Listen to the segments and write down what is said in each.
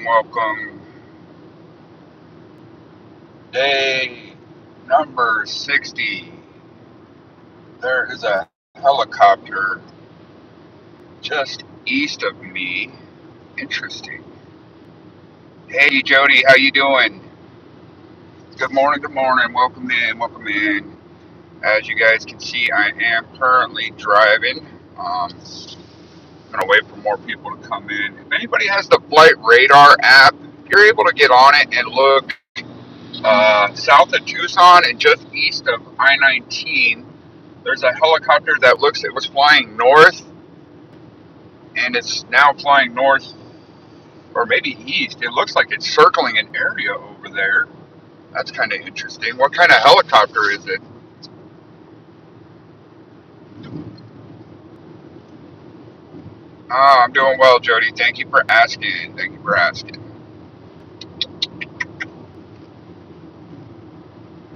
welcome. Day number 60. There is a helicopter just east of me. Interesting. Hey Jody, how you doing? Good morning, good morning. Welcome in, welcome in. As you guys can see, I am currently driving. I'm gonna wait for more people to come in. If anybody has the Flight Radar app, you're able to get on it and look south of Tucson and just east of I-19. There's a helicopter that it was flying north, and it's now flying north, or maybe east. It looks like it's circling an area over there. That's kind of interesting. What kind of helicopter is it? I'm doing well, Jody. Thank you for asking. Thank you for asking.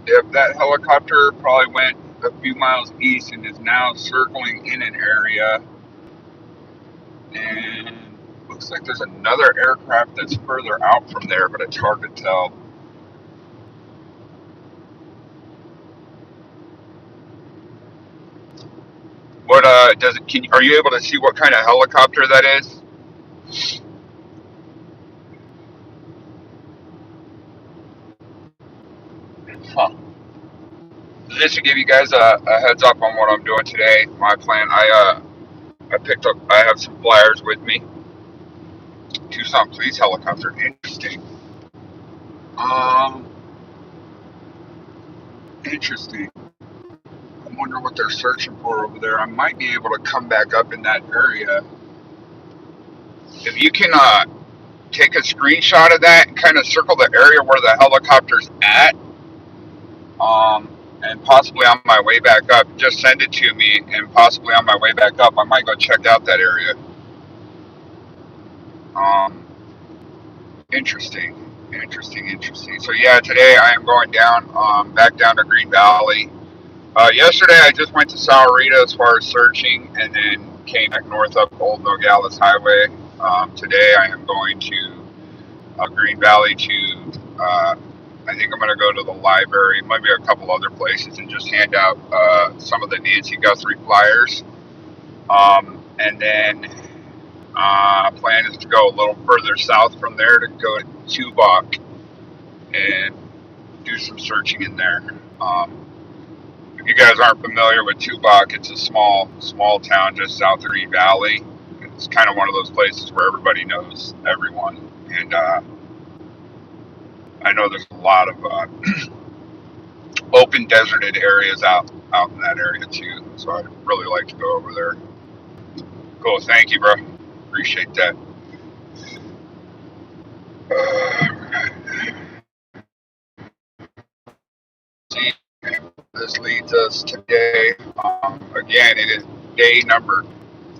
Yep, that helicopter probably went a few miles east and is now circling in an area. And looks like there's another aircraft that's further out from there, but it's hard to tell. What does it? Are you able to see what kind of helicopter that is? Huh. Just to give you guys a heads up on what I'm doing today, my plan. I picked up. I have some flyers with me. Tucson police helicopter. Interesting. Um, interesting. I wonder what they're searching for over there. I might be able to come back up in that area. If you can take a screenshot of that and kind of circle the area where the helicopter's at, and possibly on my way back up, just send it to me, and possibly on my way back up, I might go check out that area. Um, interesting. So yeah, today I am going down, back down to Green Valley. Yesterday I just went to Sahuarita as far as searching, and then came back north up Old Nogales Highway. Today I am going to Green Valley to, I think I'm going to go to the library, maybe a couple other places, and just hand out some of the Nancy Guthrie flyers. And then plan is to go a little further south from there to go to Tubac and do some searching in there. If you guys aren't familiar with Tubac, it's a small town just south of Green Valley. It's kind of one of those places where everybody knows everyone. And I know there's a lot of open deserted areas out in that area too. So I'd really like to go over there. Cool, thank you, bro. Appreciate that. See, this leads us today. Again, it is day number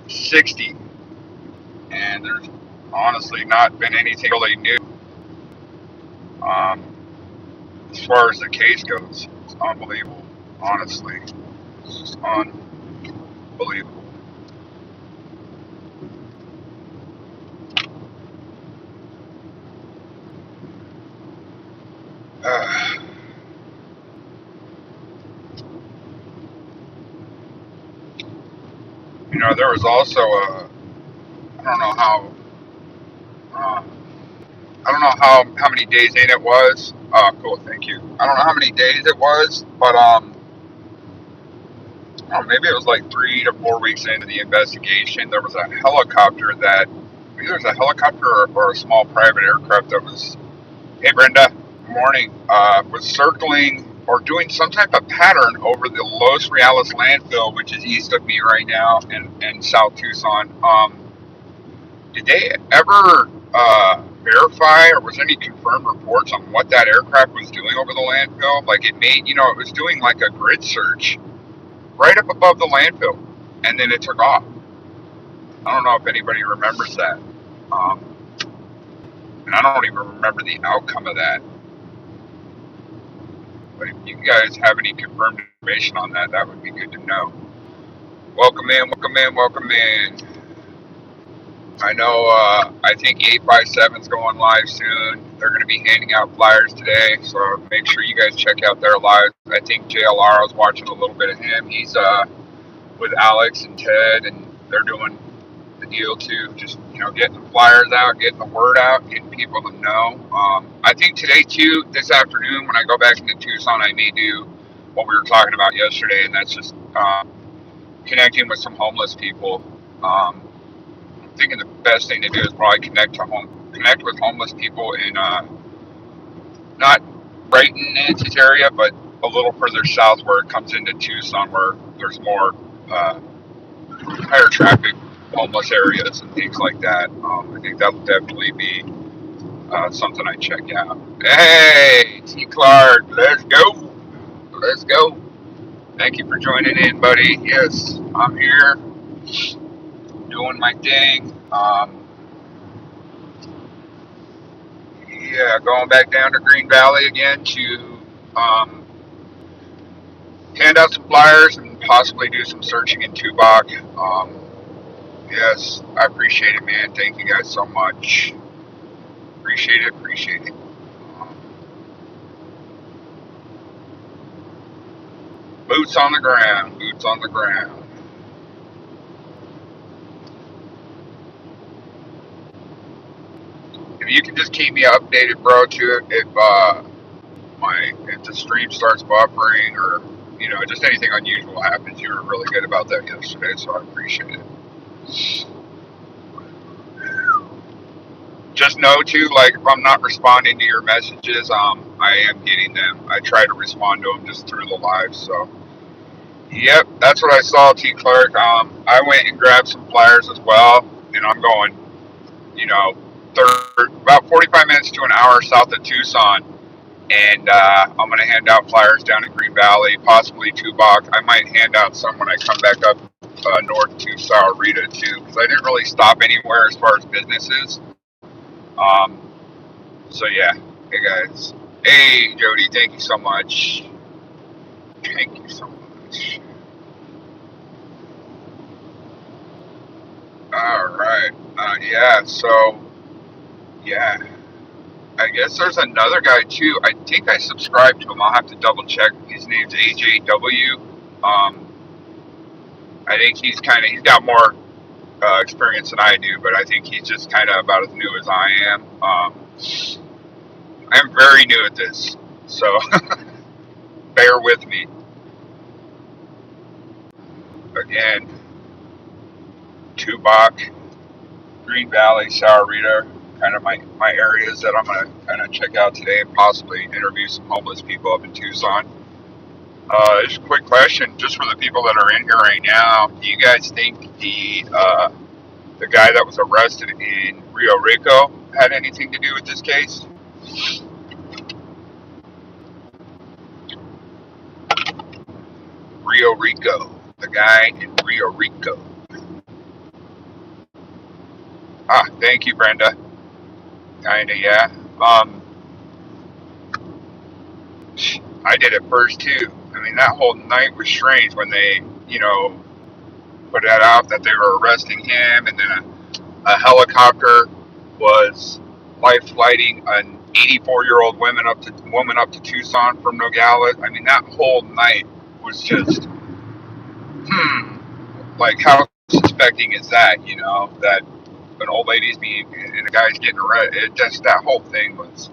60, and there's honestly not been anything really new. As far as the case goes, it's unbelievable. Honestly, it's just unbelievable. You know, there was also I don't know how. Uh, I don't know how many days in it was. Cool, thank you. I don't know how many days it was, but maybe it was like 3 to 4 weeks into the investigation. There was a helicopter that, maybe there was a helicopter or a small private aircraft that was. Hey Brenda, good morning. Was circling or doing some type of pattern over the Los Reales landfill, which is east of me right now, in South Tucson. Did they ever verify, or was any confirmed reports on what that aircraft was doing over the landfill? Like it made, it was doing like a grid search right up above the landfill, and then it took off. I don't know if anybody remembers that. And I don't even remember the outcome of that. But if you guys have any confirmed information on that, that would be good to know. Welcome in, welcome in, welcome in. I know, I think 8x7 is going live soon. They're going to be handing out flyers today, so make sure you guys check out their lives. I think JLR, I was watching a little bit of him. He's with Alex and Ted, and they're doing the deal too. Just, getting the flyers out, getting the word out, getting people to know. I think today too, this afternoon, when I go back into Tucson, I may do what we were talking about yesterday, and that's just connecting with some homeless people. I'm thinking the best thing to do is probably connect with homeless people in not right in Nancy's area, but a little further south where it comes into Tucson, where there's more higher traffic homeless areas and things like that. I think that'll definitely be something I check out. Hey, T. Clark, let's go. Let's go. Thank you for joining in, buddy. Yes, I'm here doing my thing. Yeah, going back down to Green Valley again to hand out some flyers and possibly do some searching in Tubac. Yes, I appreciate it, man. Thank you guys so much. Appreciate it, appreciate it. Boots on the ground, boots on the ground. If you can just keep me updated, bro, too, if the stream starts buffering or just anything unusual happens, you were really good about that yesterday, so I appreciate it. Just know too, like if I'm not responding to your messages, I am getting them. I try to respond to them just through the live. So, yep, that's what I saw, T. Clark. I went and grabbed some flyers as well, and I'm going, you know, about 45 minutes to an hour south of Tucson, and I'm going to hand out flyers down in Green Valley, possibly Tubac. I might hand out some when I come back up north to Sahuarita too, because I didn't really stop anywhere as far as businesses. Um, so yeah, hey guys. Hey Jody, thank you so much. Thank you so much. All right. Yeah. So yeah, I guess there's another guy too. I think I subscribed to him. I'll have to double check. His name's AJW. I think he's got more experience than I do, but I think he's just kind of about as new as I am. I'm very new at this, so bear with me. Again, Tubac, Green Valley, Sahuarita, kind of my areas that I'm going to kind of check out today and possibly interview some homeless people up in Tucson. Just a quick question, just for the people that are in here right now. Do you guys think the guy that was arrested in Rio Rico had anything to do with this case? Rio Rico, the guy in Rio Rico. Ah, thank you, Brenda. Kinda, yeah. I did it first too. I mean, that whole night was strange when they, put that out that they were arresting him, and then a helicopter was life flighting an 84-year-old woman up to Tucson from Nogales. I mean, that whole night was just, like how suspecting is that? That an old lady's being and a guy's getting arrested. It just that whole thing was.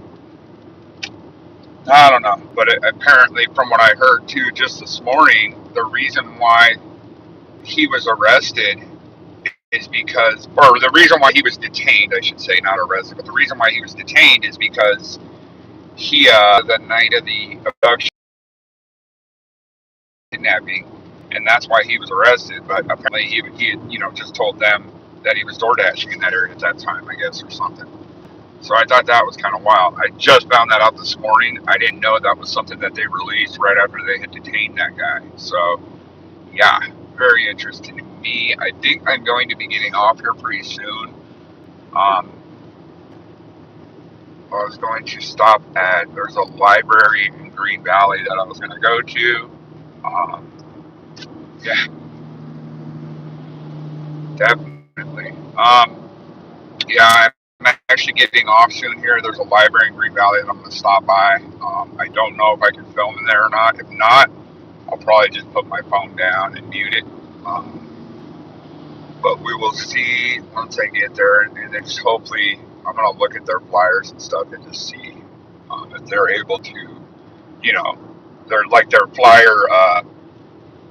I don't know, but apparently, from what I heard too, just this morning, the reason why he was arrested is because, or the reason why he was detained, I should say, not arrested, but the reason why he was detained is because he, the night of the abduction, kidnapping, and that's why he was arrested. But apparently, he had, just told them that he was door dashing in that area at that time, I guess, or something. So I thought that was kind of wild. I just found that out this morning. I didn't know that was something that they released right after they had detained that guy. So, yeah, very interesting to me. I think I'm going to be getting off here pretty soon. I was going to stop there's a library in Green Valley that I was going to go to. Yeah, definitely. Yeah, I'm actually getting off soon here. There's a library in Green Valley that I'm going to stop by. I don't know if I can film in there or not. If not, I'll probably just put my phone down and mute it. But we will see once I get there, and then just hopefully I'm going to look at their flyers and stuff and just see if they're able to, you know, they're like their flyer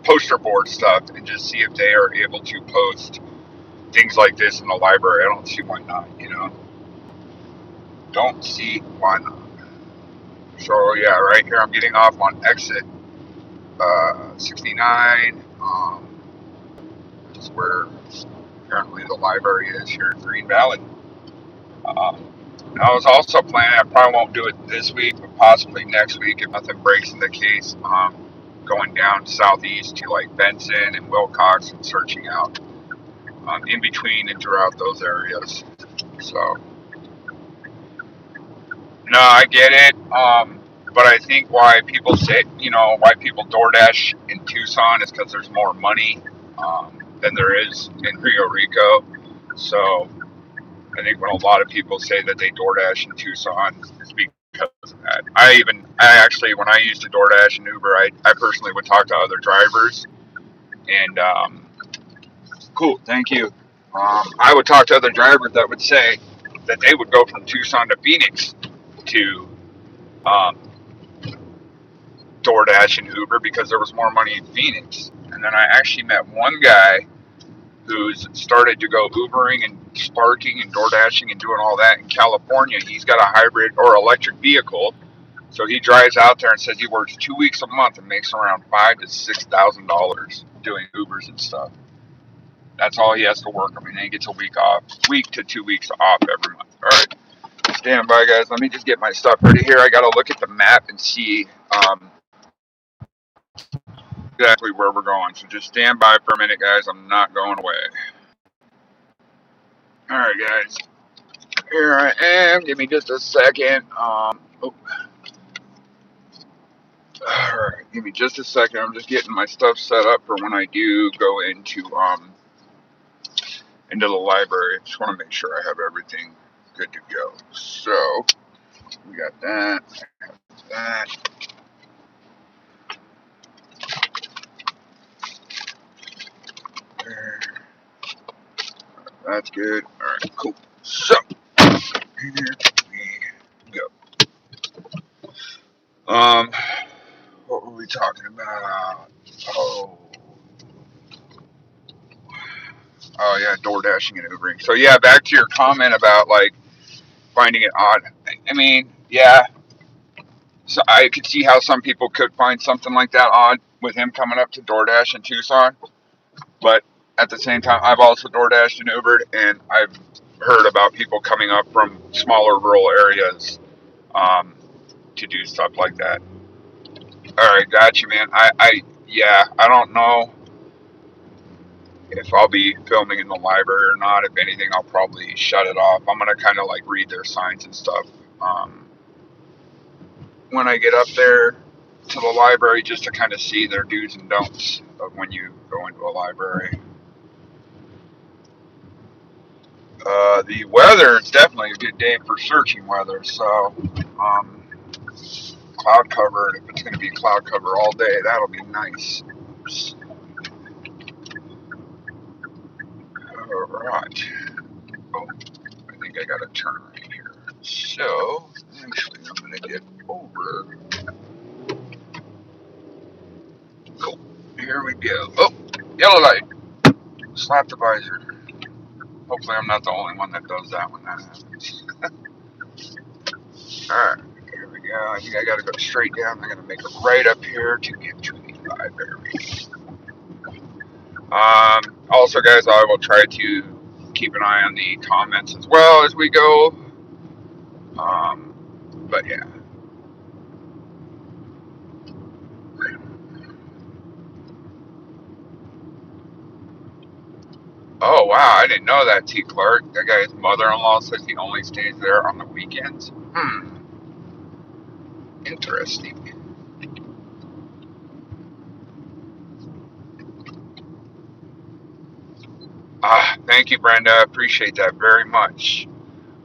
poster board stuff, and just see if they are able to post things like this in the library. I don't see why not, you know. Don't see why not. So yeah, right here I'm getting off on exit 69, which is where apparently the library is here in Green Valley. Um, I was also planning, I probably won't do it this week, but possibly next week if nothing breaks in the case, going down southeast to like Benson and Wilcox and searching out in between and throughout those areas. So, no, I get it. But I think why people say, you know, why people DoorDash in Tucson is because there's more money than there is in Rio Rico. So I think when a lot of people say that they DoorDash in Tucson, it's because of that. I actually, when I used to DoorDash and Uber, I personally would talk to other drivers, and cool, thank you. I would talk to other drivers that would say that they would go from Tucson to Phoenix to um, DoorDash and Uber because there was more money in Phoenix. And then I actually met one guy who's started to go Ubering and Sparking and DoorDashing and doing all that in California. He's got a hybrid or electric vehicle, so he drives out there and says he works 2 weeks a month and makes around $5,000 to $6,000 doing Ubers and stuff. That's all he has to work. I mean, he gets a week to 2 weeks off every month. All right, stand by, guys. Let me just get my stuff ready here. I got to look at the map and see exactly where we're going. So just stand by for a minute, guys. I'm not going away. All right, guys. Here I am. Give me just a second. Oh. All right. Give me just a second. I'm just getting my stuff set up for when I do go into the library. I just want to make sure I have everything good to go. So we got that. That. There. That's good. All right. Cool. So here we go. What were we talking about? Oh yeah, door dashing and Ubering. So yeah, back to your comment about like finding it odd. I mean, yeah, so I could see how some people could find something like that odd with him coming up to DoorDash in Tucson. But at the same time, I've also DoorDashed and Ubered, and I've heard about people coming up from smaller rural areas to do stuff like that. All right, got you, man. Yeah, I don't know if I'll be filming in the library or not. If anything, I'll probably shut it off. I'm gonna kind of like read their signs and stuff when I get up there to the library, just to kind of see their do's and don'ts of when you go into a library. The weather is definitely a good day for searching weather. So cloud cover, if it's going to be cloud cover all day, that'll be nice. All right. Oh, I think I got a turn right here. So actually, I'm going to get over. Cool. Here we go. Oh, yellow light. Slap the visor. Hopefully, I'm not the only one that does that when that happens. Alright, here we go. I think I gotta go straight down. I'm gonna make a right up here to get to the library. Also, guys, I will try to keep an eye on the comments as well as we go. But yeah. Oh wow, I didn't know that, T. Clark. That guy's mother-in-law says he only stays there on the weekends. Interesting. Thank you, Brenda. I appreciate that very much.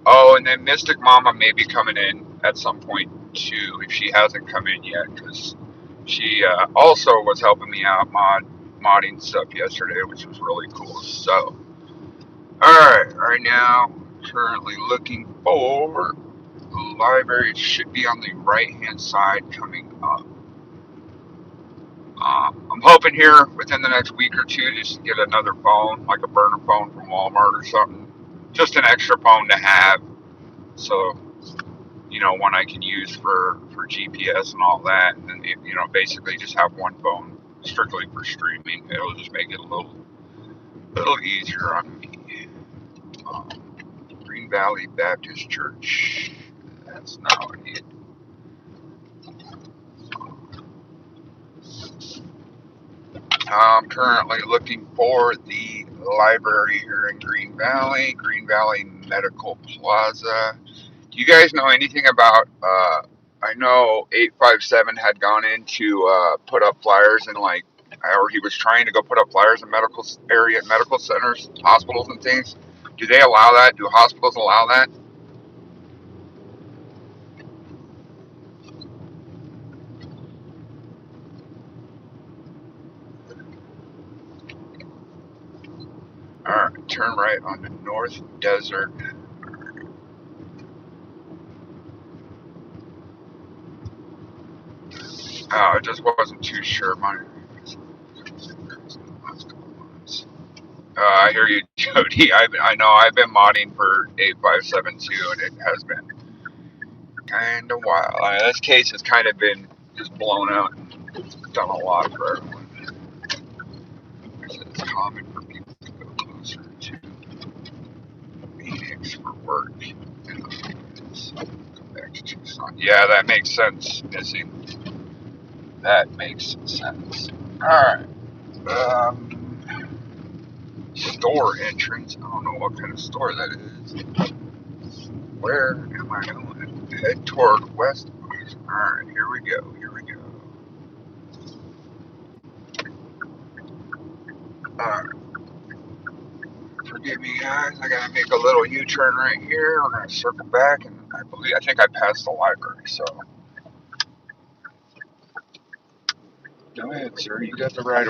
Oh, and then Mystic Mama may be coming in at some point too, if she hasn't come in yet, because she also was helping me out modding stuff yesterday, which was really cool. So, right now, currently looking for the library. It should be on the right-hand side coming up. I'm hoping here within the next week or two just to get another phone, like a burner phone from Walmart or something. Just an extra phone to have. So, one I can use for GPS and all that. And then, basically just have one phone strictly for streaming. It'll just make it a little easier on me. Um, Green Valley Baptist Church. That's not what I need. I'm currently looking for the library here in Green Valley Medical Plaza. Do you guys know anything about, I know 857 had gone in to put up flyers in or he was trying to go put up flyers in medical centers, hospitals and things. Do they allow that? Do hospitals allow that? Alright, turn right on the North Desert. I just wasn't too sure. I hear you, Jody. I know I've been modding for 857 too, and it has been kind of wild. This case has kind of been just blown out and done a lot for everyone. It's common for people to go closer to Phoenix for work. So come back to Tucson. Yeah, that makes sense, Missy. That makes sense. Alright. Store entrance. I don't know what kind of store that is. Where am I going? Head toward west. Alright, here we go. Here we go. Alright, forgive me guys. I gotta make a little U-turn right here. We're gonna circle back, and I think I passed the library, so. Go ahead, sir. You got the right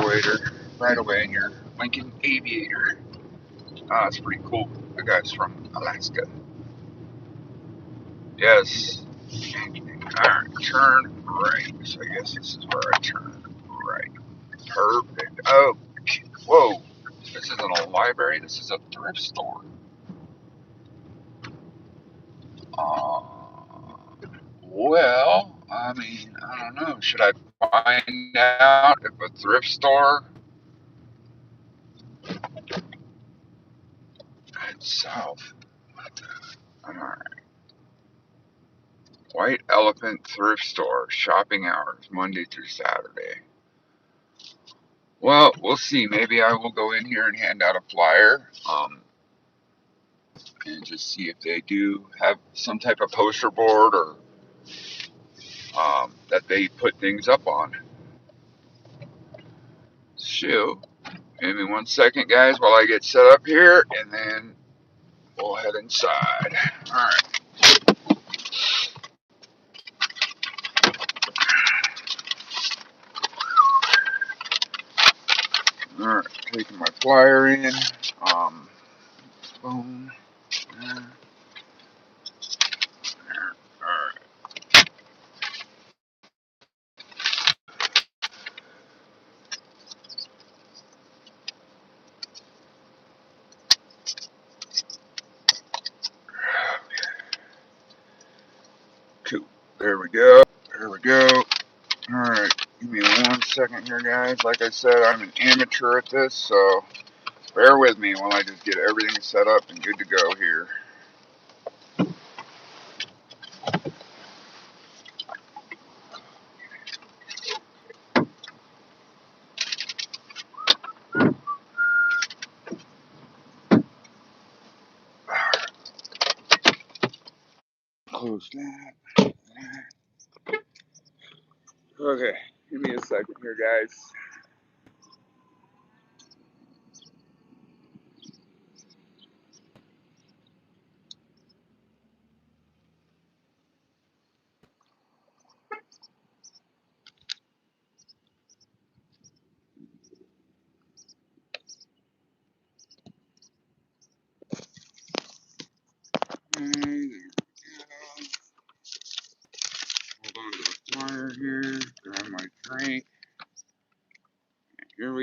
away in your Lincoln Aviator. It's pretty cool. The guy's from Alaska. Yes. Alright, turn right. So I guess this is where I turn right. Perfect. Oh, whoa. This isn't a library. This is a thrift store. Uh, well, I mean, I don't know. Should I find out if a thrift store itself? Alright. White Elephant Thrift Store, shopping hours, Monday through Saturday. Well, we'll see. Maybe I will go in here and hand out a flyer, and just see if they do have some type of poster board or that they put things up on. So, give me 1 second, guys, while I get set up here, and then we'll head inside. All right. All right. Taking my flyer in. Phone. There. All right. Cool. There we go. There we go. All right. Give me 1 second here, guys. Like I said, I'm an amateur at this, so bear with me while I just get everything set up and good to go here. Close that. Okay. Give me a second here, guys.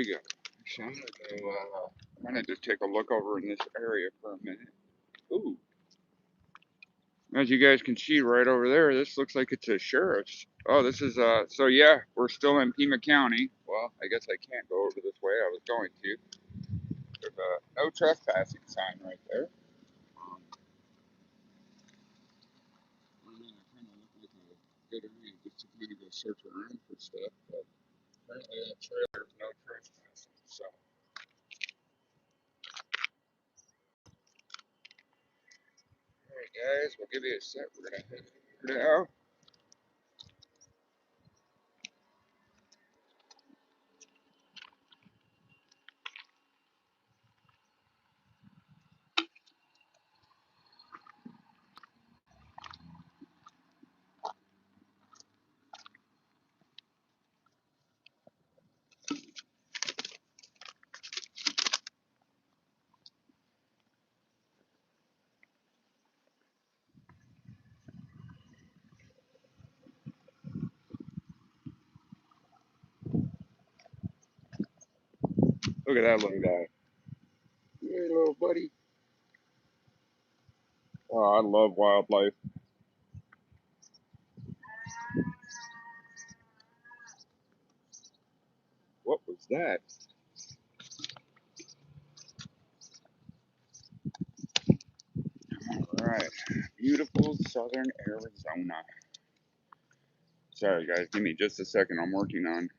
we go. So I'm gonna just take a look over in this area for a minute. Ooh, as you guys can see right over there, this looks like it's a sheriff's. Oh, this is so yeah, we're still in Pima County. Well, I guess I can't go over this way. I was going to. There's a no trespassing sign right there. I mean, I kind of look like a good area just to kind of go search around for stuff, but apparently that trailer's no trespassing. So, alright guys, we'll give you a sec. We're gonna head over now. Look at that little guy. Hey, little buddy. Oh, I love wildlife. What was that? Alright, beautiful southern Arizona. Sorry guys, give me just a second. I'm working on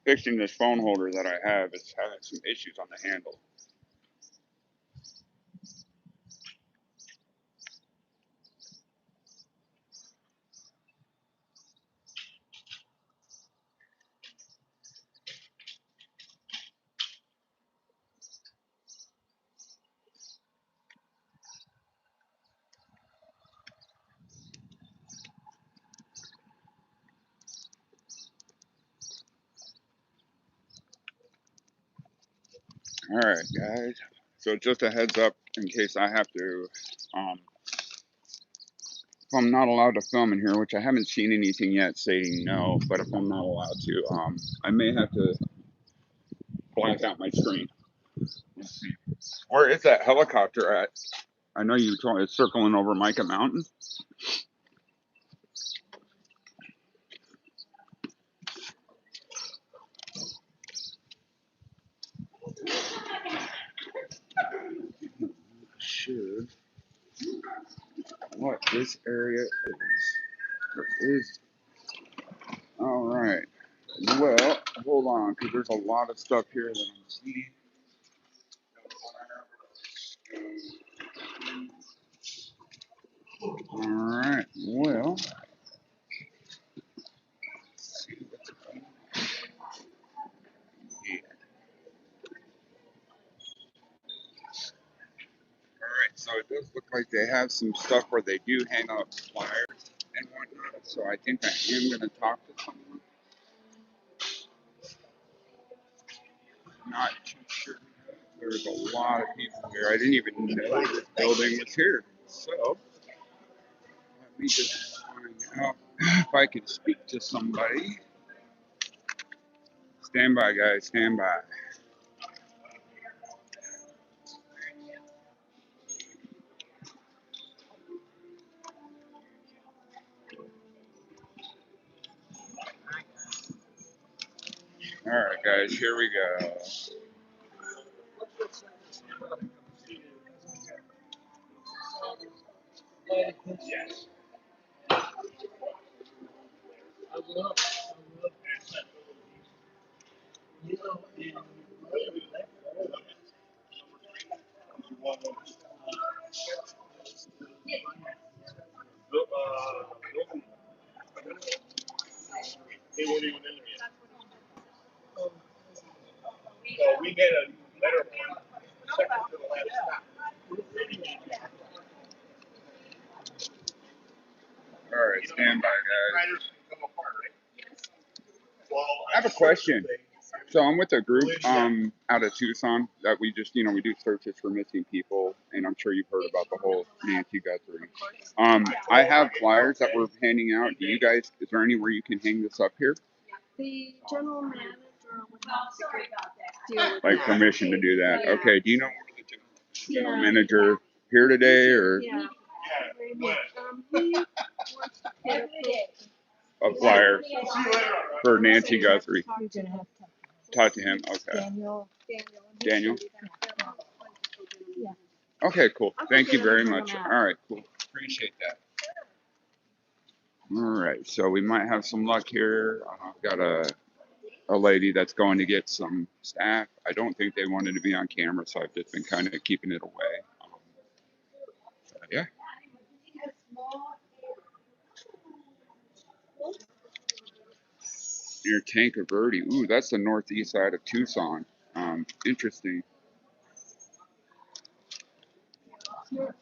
fixing this phone holder that I have. It's having some issues on the handle. Alright guys, so just a heads up in case I have to, if I'm not allowed to film in here, which I haven't seen anything yet stating no, but if I'm not allowed to, I may have to blank out my screen. Let's see. Where is that helicopter at? I know you told me it's circling over Micah Mountain. Sure. What this area is. All right. Well, hold on, because there's a lot of stuff here that I'm seeing. All right. Well, let's see what's here. All right. So it does look like they have some stuff where they do hang up flyers and whatnot. So I think I am going to talk to someone. Not too sure. There's a lot of people here. I didn't even know this building was here. So let me just find out if I can speak to somebody. Stand by, guys. Stand by. All right, guys. Here we go. Yes. All right, stand by, guys. I have a question. So I'm with a group out of Tucson that we just we do searches for missing people, and I'm sure you've heard about the whole Nancy Guthrie. I have flyers that we're handing out. Do you guys? Is there anywhere you can hang this up here? The general manager Like permission to do that. Okay. Do you know one of the general manager here today, or a flyer for Nancy Guthrie? Talk to him. Okay. Daniel. Okay, cool. Thank you very much. All right, cool. Appreciate that. All right, so we might have some luck here. I've got a lady that's going to get some staff. I don't think they wanted to be on camera, so I've just been kind of keeping it away. Yeah. Near Tanque Verde. Ooh, that's the northeast side of Tucson. Interesting. Ooh.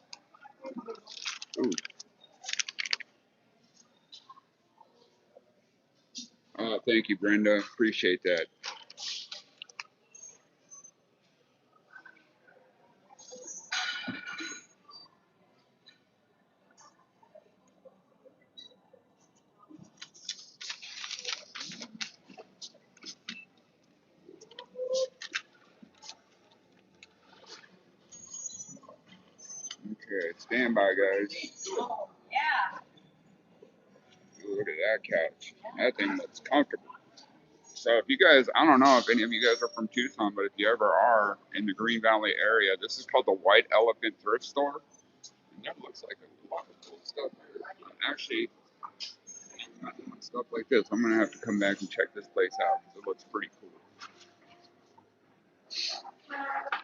Thank you, Brenda. Appreciate that. Okay, stand by, guys. Ooh, look at that couch. That thing looks comfortable. So if you guys, I don't know if any of you guys are from Tucson, but if you ever are in the Green Valley area, this is called the White Elephant Thrift Store. And that looks like a lot of cool stuff here. Actually, stuff like this, I'm going to have to come back and check this place out because it looks pretty cool.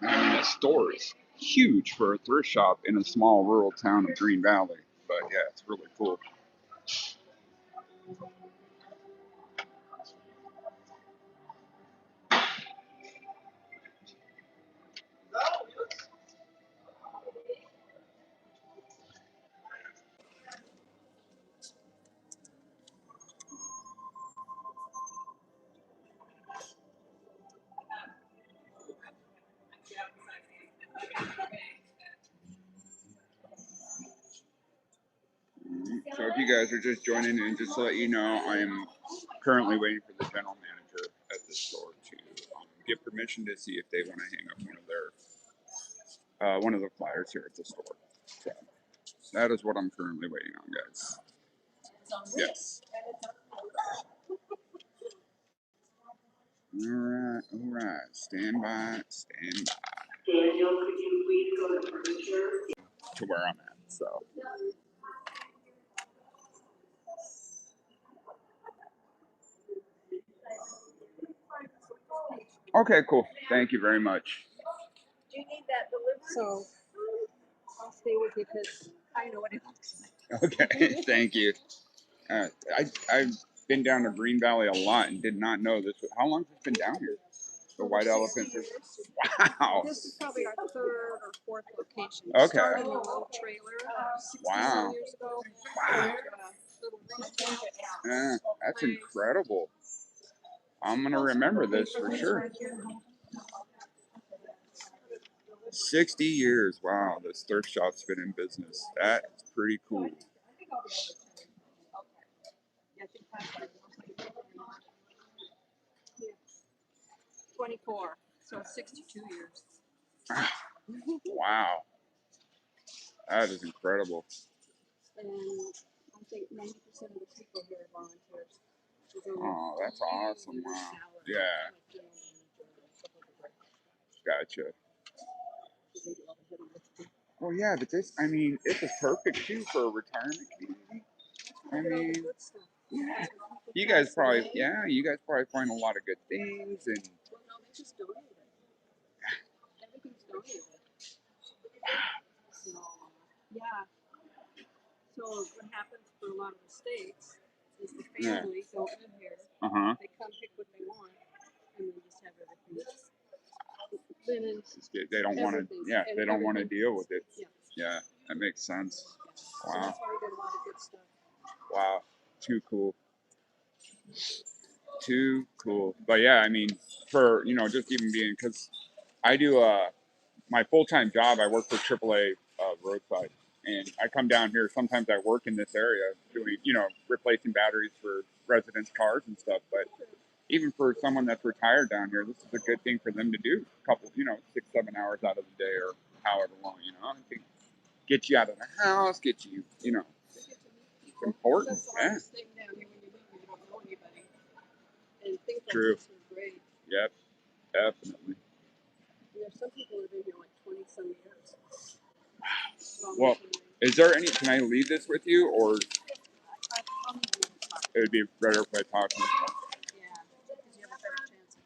I mean, this store is huge for a thrift shop in a small rural town of Green Valley. But yeah, it's really cool. So if you guys are just joining in, just to let you know, I am currently waiting for the general manager at the store to get permission to see if they want to hang up one of the flyers here at the store. So that is what I'm currently waiting on, guys. Yes. All right. Stand by. Daniel, could you please go to furniture? To where I'm at. So. Okay, cool. Thank you very much. Do you need that delivered? So I'll stay with you because I know what it looks like. Okay, thank you. I've been down to Green Valley a lot and did not know this. How long has it been down here? The White Elephant. Wow. This is probably our third or fourth location. Okay. Started in a little trailer 60 years ago. Wow. Yeah, that's incredible. I'm gonna remember this for sure. 60 years. Wow, this thrift shop's been in business. That is pretty cool. 24, so 62 years. Wow, that is incredible. And I think 90% of the people here are volunteers. Oh, that's awesome. Wow. Yeah. Gotcha. Well, yeah, but this, I mean, this is perfect too for a retirement community. I mean, yeah. You guys probably find a lot of good things and. Well, no, they just donate it. Everything's donated. So, yeah. So what happens for a lot of the states is the family don't live here. They come pick what they want, and then just have everything. Linens. They don't want to. Yeah, they don't want to deal with it. Yeah, that makes sense. Wow. So that's why we did a lot of good stuff. Wow, too cool. Too cool. But yeah, I mean, for just even being because I do my full-time job. I work for AAA roadside, and I come down here. Sometimes I work in this area doing replacing batteries for residents' cars and stuff. But even for someone that's retired down here, this is a good thing for them to do. A couple, 6-7 hours out of the day or however long, I think get you out of the house, get you, it's important. Yeah. True. Yep, definitely. Some people have been here like 20 some years. Well, is there any? Can I leave this with you, or it would be better if I talk to you? Yeah, because you have a better chance of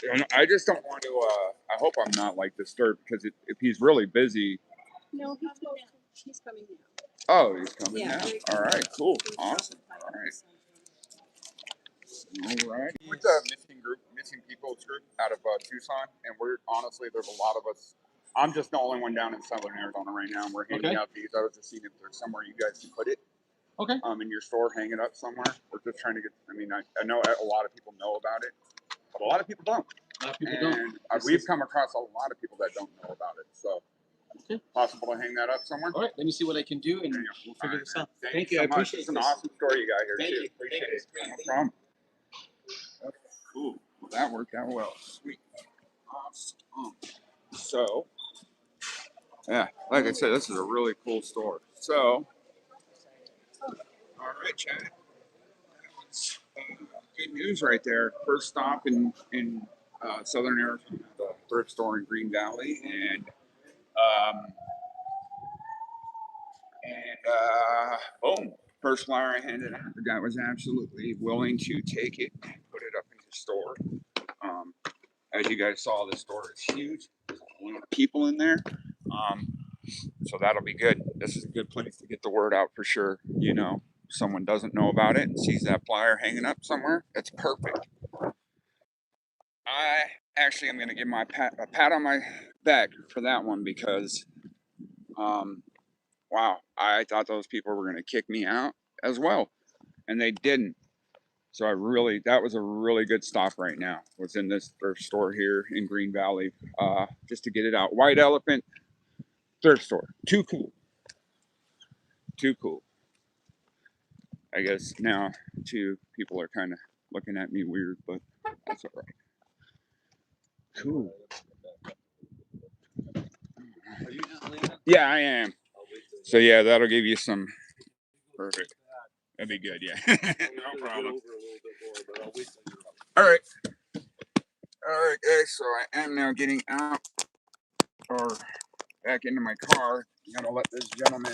getting it. I just don't want to. I hope I'm not like disturbed because if he's really busy. No, he's coming now. Oh, he's coming now. All right, cool, awesome. All right. All right. With the missing people's group out of Tucson, and we're honestly there's a lot of us. I'm just the only one down in Southern Arizona right now, and we're handing out these. I was just seeing if there's somewhere you guys can put it. Okay. In your store, hang it up somewhere. We're just trying to get. I mean, I know a lot of people know about it, but a lot of people don't. A lot of people don't. We've come across a lot of people that don't know about it. So, possible to hang that up somewhere. All right. Let me see what I can do, and we'll figure this out. Thank you. So I appreciate it. It's an awesome story you got here too. You. Appreciate it. No problem. Cool. Well, that worked out well. Sweet. Awesome. So, yeah, like I said, this is a really cool store. So, all right, Chad. Good news right there. First stop in Southern Arizona, the thrift store in Green Valley, and boom, first flyer I handed out. The guy was absolutely willing to take it and put it up in his store. As you guys saw, the store is huge. There's a lot of people in there, so that'll be good. This is a good place to get the word out for sure. Someone doesn't know about it and sees that flyer hanging up somewhere. That's perfect. I actually am going to give a pat on my back for that one because, wow, I thought those people were going to kick me out as well, and they didn't. So that was a really good stop right now. Was in this thrift store here in Green Valley, just to get it out. White Elephant thrift store, too cool. I guess now, too, people are kind of looking at me weird, but that's all right. Cool. Are you just leaving? Yeah, I am. So yeah, that'll give you some. Perfect. That'd be good. Yeah. No problem. All right. All right, guys. So I am now getting out or back into my car. I'm gonna let this gentleman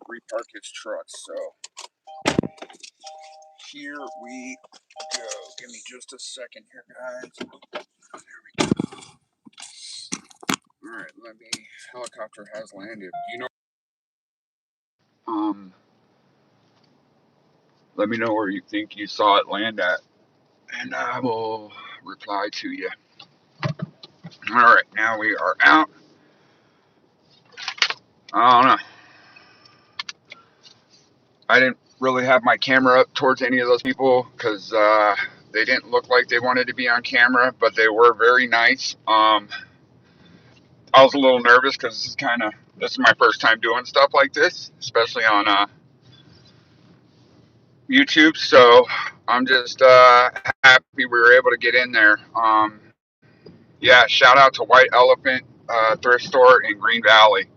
repark his truck. So here we go. Give me just a second here, guys. There we go. All right, helicopter has landed. Let me know where you think you saw it land at, and I will reply to you. All right, now we are out. I don't know. I didn't really have my camera up towards any of those people because they didn't look like they wanted to be on camera, but they were very nice. I was a little nervous because this is my first time doing stuff like this, especially on YouTube. So I'm just happy we were able to get in there. Yeah, shout out to White Elephant Thrift Store in Green Valley.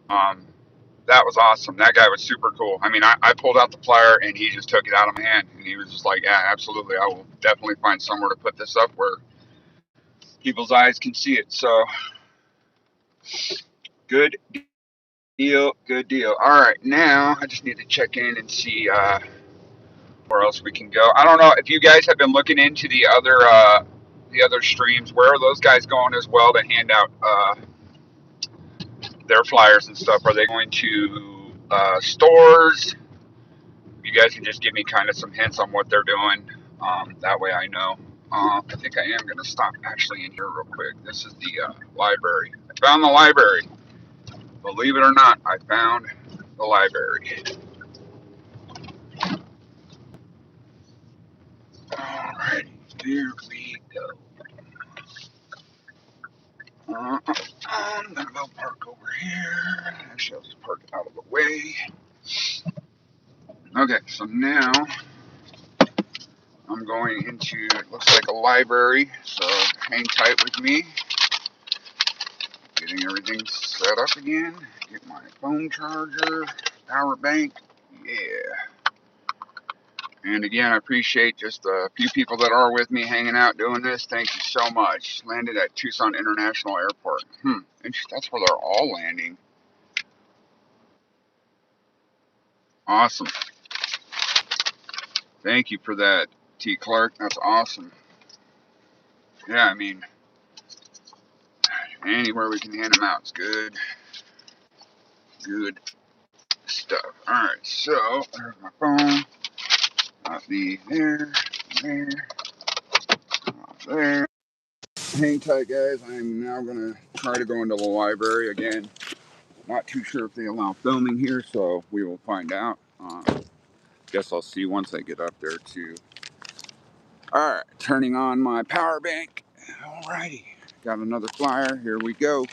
That was awesome. That guy was super cool. I mean, I pulled out the flyer and he just took it out of my hand and he was just like, yeah, absolutely. I will definitely find somewhere to put this up where people's eyes can see it. So good deal. Good deal. All right. Now I just need to check in and see where else we can go. I don't know if you guys have been looking into the other streams. Where are those guys going as well to hand out their flyers and stuff? Are they going to stores? You guys can just give me kind of some hints on what they're doing. That way I know. I think I am going to stop actually in here real quick. This is the library. I found the library. Believe it or not, I found the library. Alrighty, here we go. I'm going to go park over here. Actually, I'll just park out of the way. Okay, so now I'm going into, it looks like a library, so hang tight with me. Getting everything set up again. Get my phone charger, power bank. Yeah. And again, I appreciate just the few people that are with me hanging out doing this. Thank you so much. Landed at Tucson International Airport. That's where they're all landing. Awesome. Thank you for that, T. Clark. That's awesome. Yeah, I mean, anywhere we can hand them out is good. Good stuff. Alright, so there's my phone. Not the there, there. Hang tight, guys. I'm now going to try to go into the library again. Not too sure if they allow filming here, so we will find out. Guess I'll see once I get up there, too. Alright, turning on my power bank. Alrighty, got another flyer. Here we go.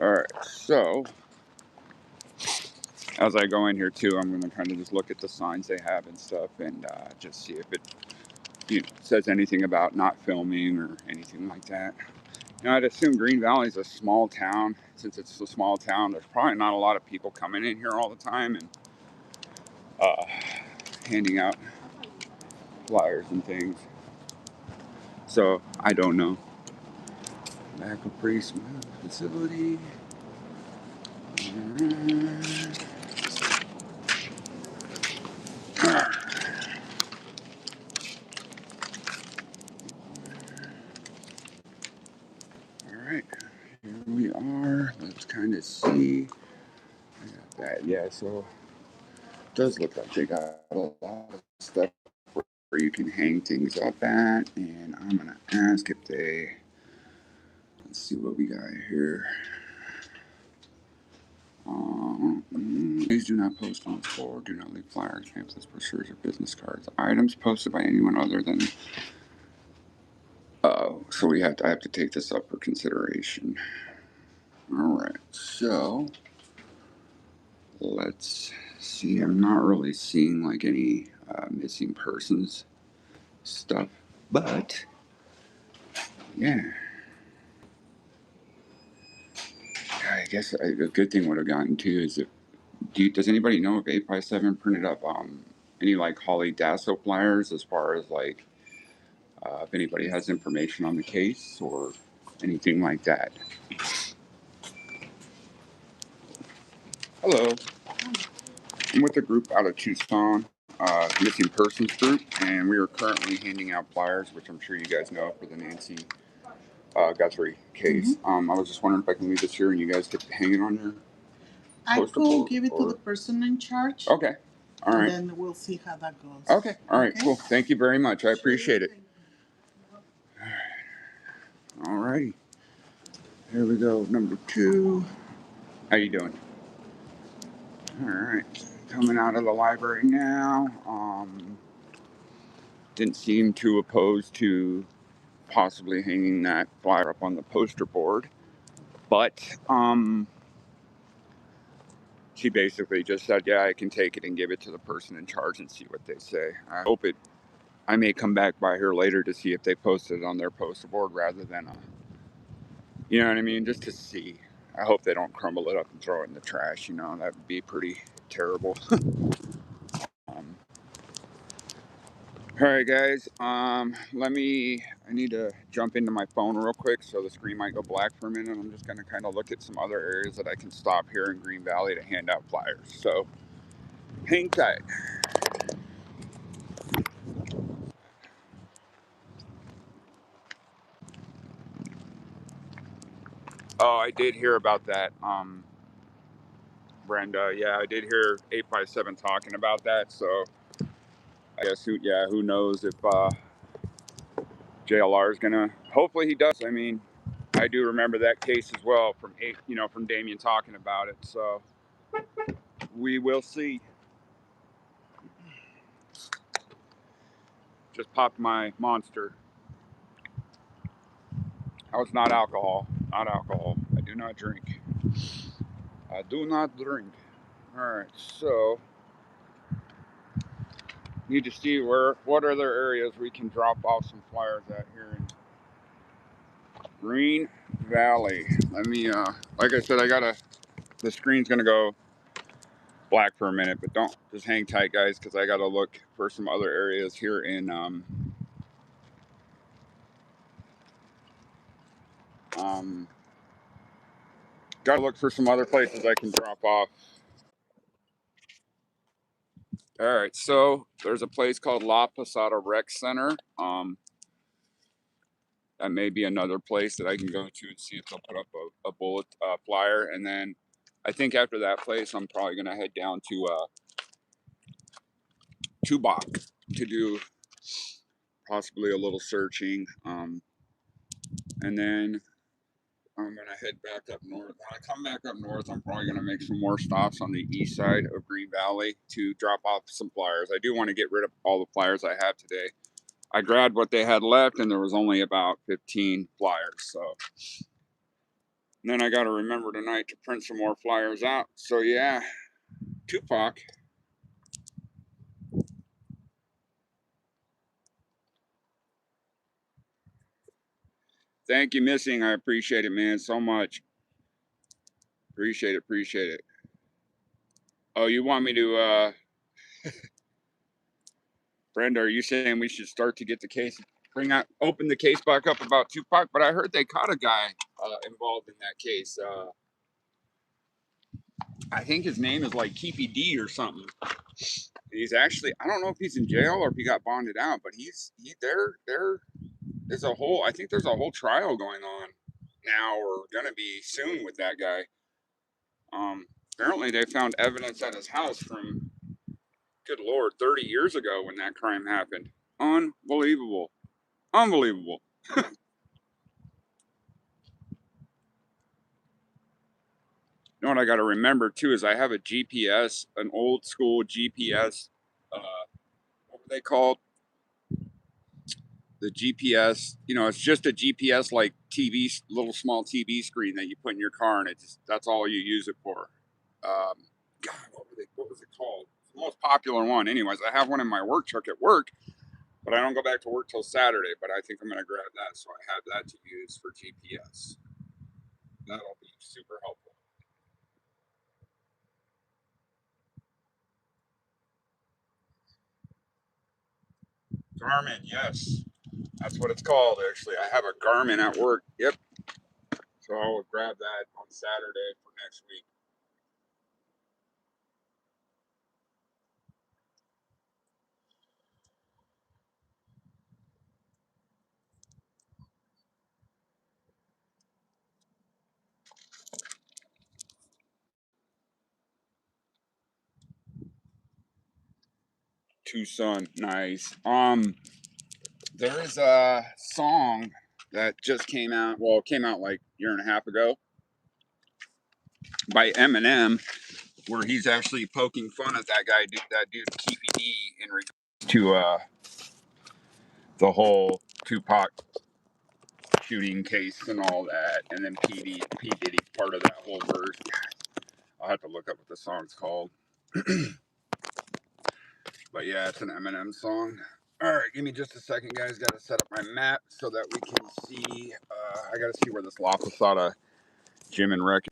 Alright, so as I go in here too, I'm going to kind of just look at the signs they have and stuff and just see if it says anything about not filming or anything like that. I'd assume Green Valley is a small town. Since it's a small town, there's probably not a lot of people coming in here all the time and handing out flyers and things. So I don't know. Back of Pretty Smooth Facility. Alright, here we are. Let's kind of see. I got that, yeah, so it does look like they got a lot of stuff where you can hang things up at. And I'm going to ask if they, let's see what we got here. Please do not post on the floor. Do not leave flyers, pamphlets, brochures, or business cards. Items posted by anyone other than. So I have to take this up for consideration. All right. So let's see. I'm not really seeing like any missing persons stuff, but yeah. I guess a good thing would have gotten too is if. Does anybody know if 8x7 printed up any like Holly Dasso flyers as far as like if anybody has information on the case or anything like that? Hello, I'm with a group out of Tucson, missing persons group, and we are currently handing out flyers, which I'm sure you guys know for the Nancy Guthrie case. I was just wondering if I can leave this here and you guys could hang it on your poster board. I could give it to the person in charge. Okay. All right. And then we'll see how that goes. Okay. All right. Cool. Thank you very much. I appreciate it. All righty. Here we go. Number 2. How you doing? All right. Coming out of the library now. Didn't seem too opposed to possibly hanging that flyer up on the poster board, but she basically just said, yeah, I can take it and give it to the person in charge and see what they say. I may come back by here later to see if they posted it on their poster board rather than, you know what I mean, just to see. I hope they don't crumble it up and throw it in the trash, that would be pretty terrible. All right, guys, I need to jump into my phone real quick, so the screen might go black for a minute. I'm just going to kind of look at some other areas that I can stop here in Green Valley to hand out flyers. So, hang tight. Oh, I did hear about that, Brenda. Yeah, I did hear 8x7 talking about that, so I guess who knows if JLR is going to, hopefully he does. I mean, I do remember that case as well from Damien talking about it, so we will see. Just popped my Monster. That was not alcohol. Not alcohol. I do not drink. I do not drink. Alright, so need to see what other areas we can drop off some flyers at here in Green Valley. Let me like I said, the screen's gonna go black for a minute, but don't just hang tight, guys, because I gotta look for some other areas here in gotta look for some other places I can drop off. All right, so there's a place called La Posada Rec Center. That may be another place that I can go to and see if they'll put up a bullet flyer. And then I think after that place, I'm probably gonna head down to Tubac to do possibly a little searching. And then I'm gonna head back up north. When I come back up north, I'm probably gonna make some more stops on the east side of Green Valley to drop off some flyers. I do want to get rid of all the flyers I have today. I grabbed what they had left, and there was only about 15 flyers. So and then I got to remember tonight to print some more flyers out. So yeah, Tupac. Thank you, Missing. I appreciate it, man, so much. Appreciate it. Appreciate it. Oh, you want me to, Brenda, are you saying we should start to get the case, open the case back up about Tupac? But I heard they caught a guy involved in that case. I think his name is like Keepy D or something. He's actually, I don't know if he's in jail or if he got bonded out, but there is a whole, I think there's a whole trial going on now or gonna be soon with that guy. Apparently they found evidence at his house from, good Lord, 30 years ago when that crime happened. Unbelievable. Unbelievable. You know what I got to remember too is I have a GPS, an old school GPS. What were they called? The GPS. You know, it's just a GPS like TV, little small TV screen that you put in your car, and that's all you use it for. God, what was it called? It's the most popular one. Anyways, I have one in my work truck at work, but I don't go back to work till Saturday. But I think I'm gonna grab that, so I have that to use for GPS. That'll be super helpful. Garmin, yes. That's what it's called, actually. I have a Garmin at work. Yep. So I'll grab that on Saturday for next week. Tucson, nice. There is a song that just came out. Well, it came out like a year and a half ago by Eminem, where he's actually poking fun at that dude Keepy D, in regards to the whole Tupac shooting case and all that, and then P Diddy part of that whole verse. I'll have to look up what the song's called. But yeah, it's an Eminem song. All right, give me just a second, guys. Got to set up my map so that we can see. I got to see where this La Posada Gym and Rec.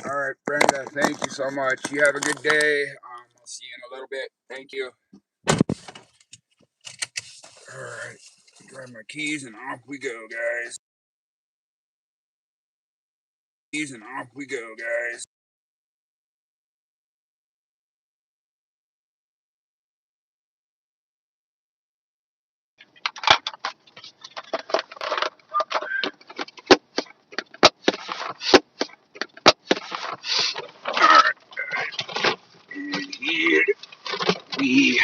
All right, Brenda, thank you so much. You have a good day. I'll see you in a little bit. Thank you. All right, grab my keys and off we go, guys. Keys and off we go, guys. All right, and here we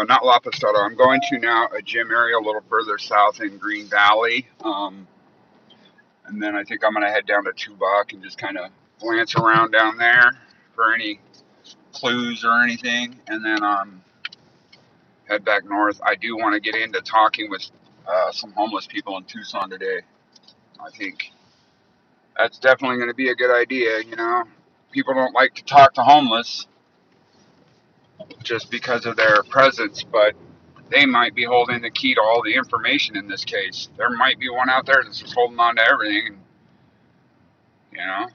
not La Posada. I'm going to now a gym area a little further south in Green Valley. And then I think I'm going to head down to Tubac and just kind of glance around down there for any clues or anything, and then head back north. I do want to get into talking with some homeless people in Tucson today. I think that's definitely going to be a good idea. You know, people don't like to talk to homeless just because of their presence, but they might be holding the key to all the information in this case. There might be one out there that's just holding on to everything, and, you know,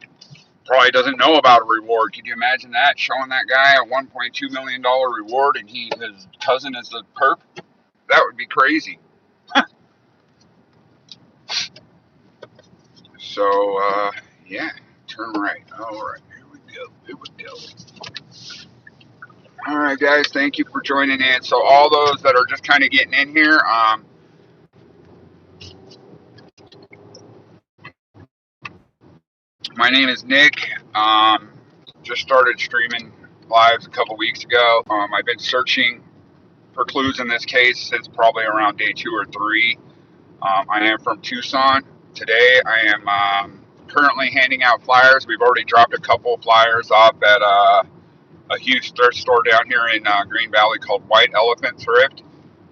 probably doesn't know about a reward. Could you imagine that? Showing that guy a $1.2 million reward and his cousin is the perp? That would be crazy. So, yeah, turn right. All right, here we go. Here we go. All right, guys, thank you for joining in. So, all those that are just kind of getting in here, my name is Nick. Just started streaming lives a couple weeks ago. I've been searching for clues in this case since probably around day 2 or 3. I am from Tucson. Today, I am currently handing out flyers. We've already dropped a couple of flyers off at a huge thrift store down here in Green Valley called White Elephant Thrift.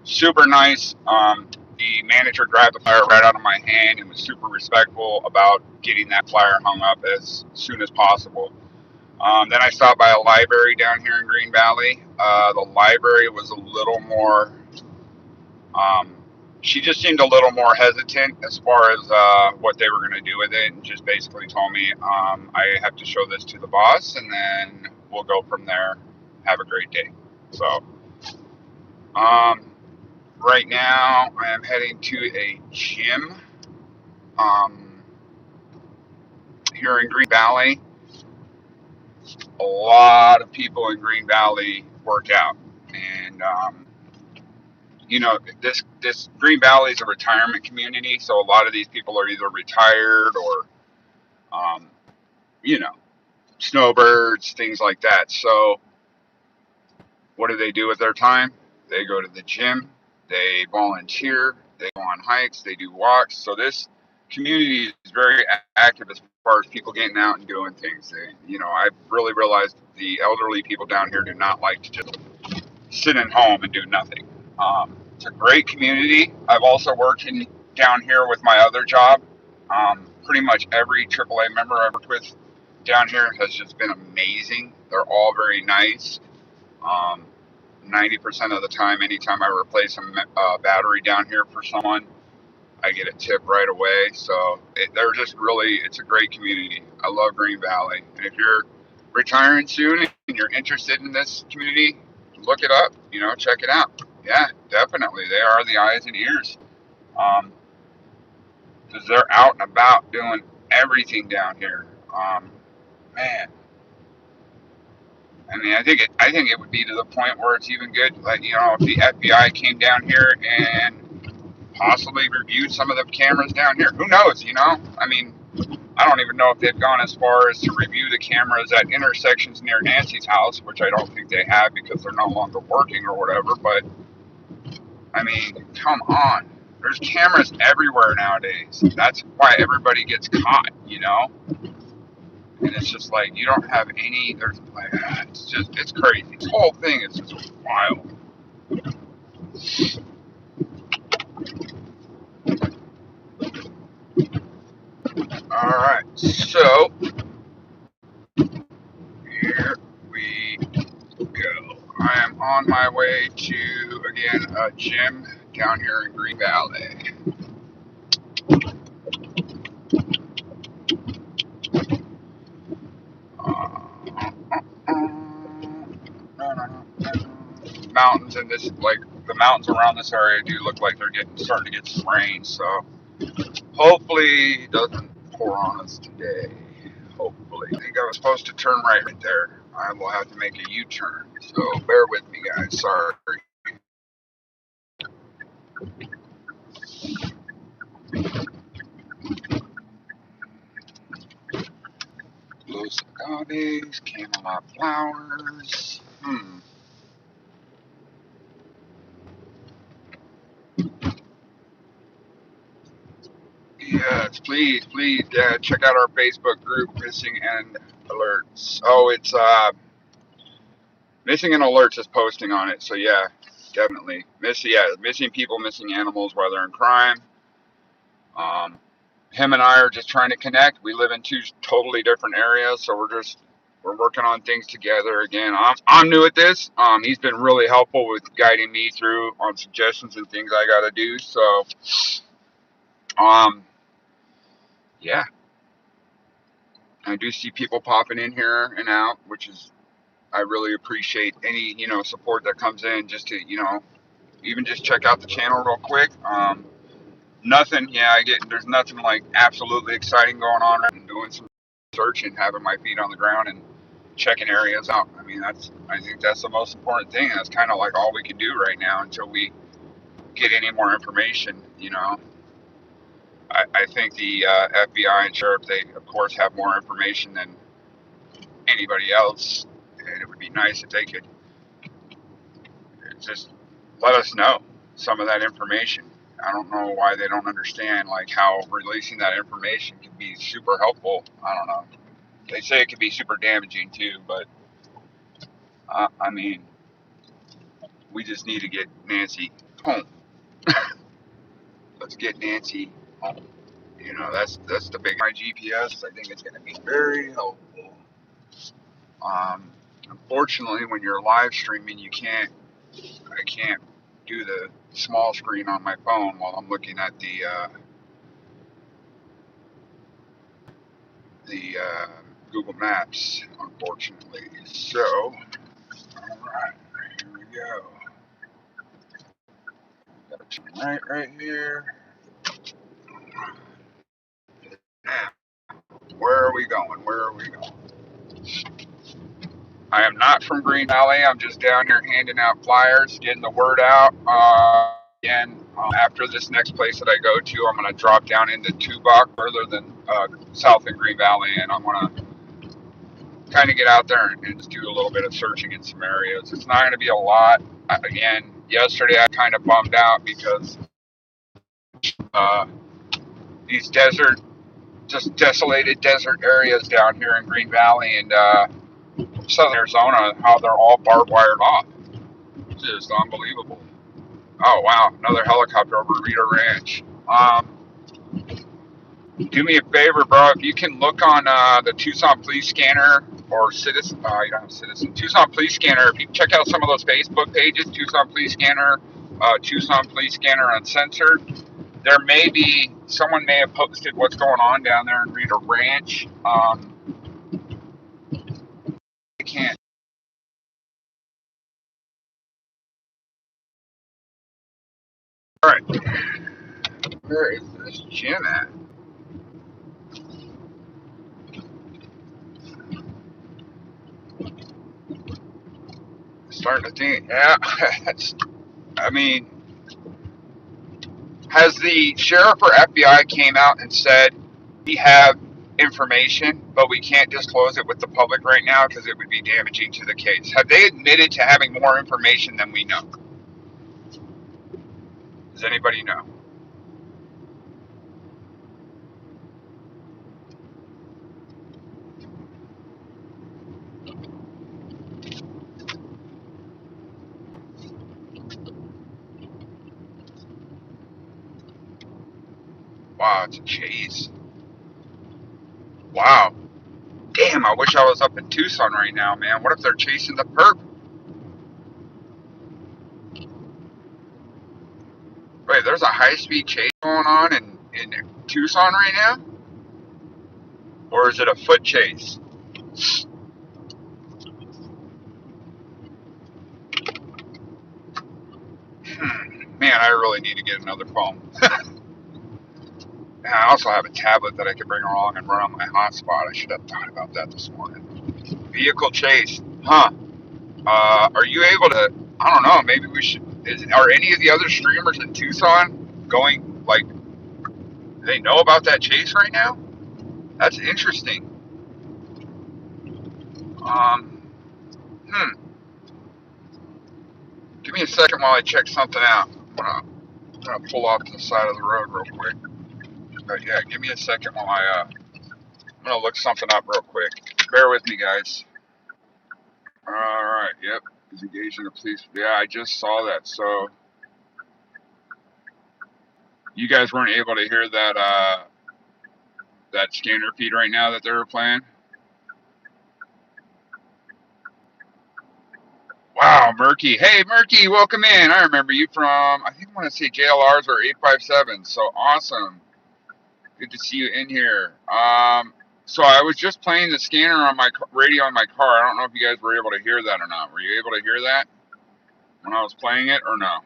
Super nice. The manager grabbed the flyer right out of my hand and was super respectful about getting that flyer hung up as soon as possible. Then I stopped by a library down here in Green Valley. The library was a little more, she just seemed a little more hesitant as far as what they were going to do with it, and just basically told me I have to show this to the boss and then we'll go from there. Have a great day. So, right now I am heading to a gym here in Green Valley. A lot of people in Green Valley work out, and you know, this Green Valley is a retirement community, so a lot of these people are either retired or you know, snowbirds, things like that. So what do they do with their time? They go to the gym, they volunteer, they go on hikes, they do walks. So this community is very active as far as people getting out and doing things. You know, I've really realized the elderly people down here do not like to just sit at home and do nothing. It's a great community. I've also worked down here with my other job. Pretty much every AAA member I've worked with down here has just been amazing. They're all very nice. 90% of the time, anytime I replace a battery down here for someone, I get a tip right away. So they're just really, it's a great community. I love Green Valley. And if you're retiring soon and you're interested in this community, look it up, you know, check it out. Yeah, definitely. They are the eyes and ears. Because they're out and about doing everything down here. Man, I mean, I think it would be to the point where it's even good, like, you know, if the FBI came down here and possibly reviewed some of the cameras down here. Who knows, you know? I mean, I don't even know if they've gone as far as to review the cameras at intersections near Nancy's house, which I don't think they have because they're no longer working or whatever. But, I mean, come on. There's cameras everywhere nowadays. That's why everybody gets caught, you know? And it's just like, you don't have any, there's like, it's just, it's crazy. This whole thing is just wild. All right, so here we go. I am on my way to, again, a gym down here in Green Valley. Mountains in this, like the mountains around this area do look like they're starting to get some rain, so hopefully it doesn't pour on us today. Hopefully. I think I was supposed to turn right there. I will have to make a U-turn, so bear with me, guys. Sorry. Los agaves, camelot flowers. Yes, please, check out our Facebook group, Missing and Alerts. Oh, it's Missing and alerts is posting on it. So yeah, definitely missing people, missing animals while they're in crime. Him and I are just trying to connect. We live in two totally different areas, so we're working on things together. Again, I'm new at this. He's been really helpful with guiding me through on suggestions and things I got to do. So, yeah, I do see people popping in here and out, which is I really appreciate any support that comes in just to even just check out the channel real quick. Nothing, yeah, there's nothing like absolutely exciting going on. I'm doing some search and having my feet on the ground and checking areas out. I mean, I think that's the most important thing. That's kind of like all we can do right now until we get any more information. I think the FBI and sheriff, they of course have more information than anybody else, and it would be nice if they could just let us know some of that information. I don't know why they don't understand like how releasing that information can be super helpful. I don't know. They say it can be super damaging too, but I mean, we just need to get Nancy home. Let's get Nancy home. That's the big my GPS. I think it's going to be very helpful. Unfortunately, when you're live streaming, I can't do the small screen on my phone while I'm looking at the Google Maps, unfortunately. So, all right, here we go. Got to turn right here. Now, where are we going? Where are we going? I am not from Green Valley. I'm just down here handing out flyers, getting the word out. Again, after this next place that I go to, I'm going to drop down into Tubac, further than south in Green Valley, and I'm going to kind of get out there and just do a little bit of searching in some areas. It's not going to be a lot. Again, yesterday I kind of bummed out because these just desolated desert areas down here in Green Valley and southern Arizona, how they're all barbed wired off. It's just unbelievable. Oh wow, another helicopter over Rita Ranch. Do me a favor, bro. If you can look on the Tucson Police Scanner or Citizen, you don't have Citizen, Tucson Police Scanner. If you check out some of those Facebook pages, Tucson Police Scanner, Tucson Police Scanner Uncensored, there may be someone may have posted what's going on down there in Rita Ranch. I can't. All right, where is this gym at? Starting to think, yeah. I mean, has the sheriff or FBI came out and said we have information, but we can't disclose it with the public right now because it would be damaging to the case? Have they admitted to having more information than we know? Does anybody know? Wow, it's a chase. Wow. Damn, I wish I was up in Tucson right now, man. What if they're chasing the perp? Wait, there's a high-speed chase going on in Tucson right now? Or is it a foot chase? Man, I really need to get another phone. And I also have a tablet that I could bring along and run on my hotspot. I should have thought about that this morning. Vehicle chase. Huh. Are you able to, I don't know, maybe we should, are any of the other streamers in Tucson going, like, do they know about that chase right now? That's interesting. Hmm. Give me a second while I check something out. I'm gonna pull off to the side of the road real quick. But yeah, give me a second while I'm gonna look something up real quick. Bear with me, guys. All right. right. Yep. He's engaging the police. Yeah, I just saw that. So you guys weren't able to hear that scanner feed right now that they were playing? Wow, Murky. Hey, Murky, welcome in. I remember you from, I think I want to say JLRs or 857. So awesome. Good to see you in here. So I was just playing the scanner on my radio in my car. I don't know if you guys were able to hear that or not. Were you able to hear that when I was playing it or no?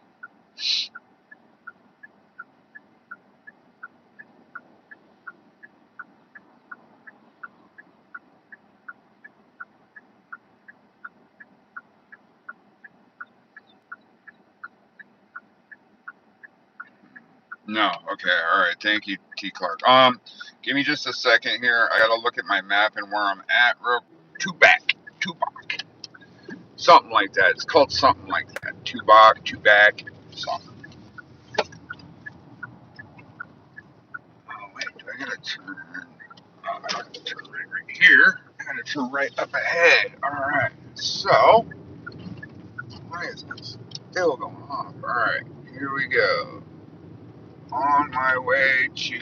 No. Okay. All right. Thank you, T. Clark. Give me just a second here. I gotta look at my map and where I'm at. Real Tubac, something like that. It's called something like that. Tubac, something. Oh wait, I gotta turn. I gotta turn right here. I gotta turn right up ahead. All right. So, what is this still going on? All right. Here we go. On my way to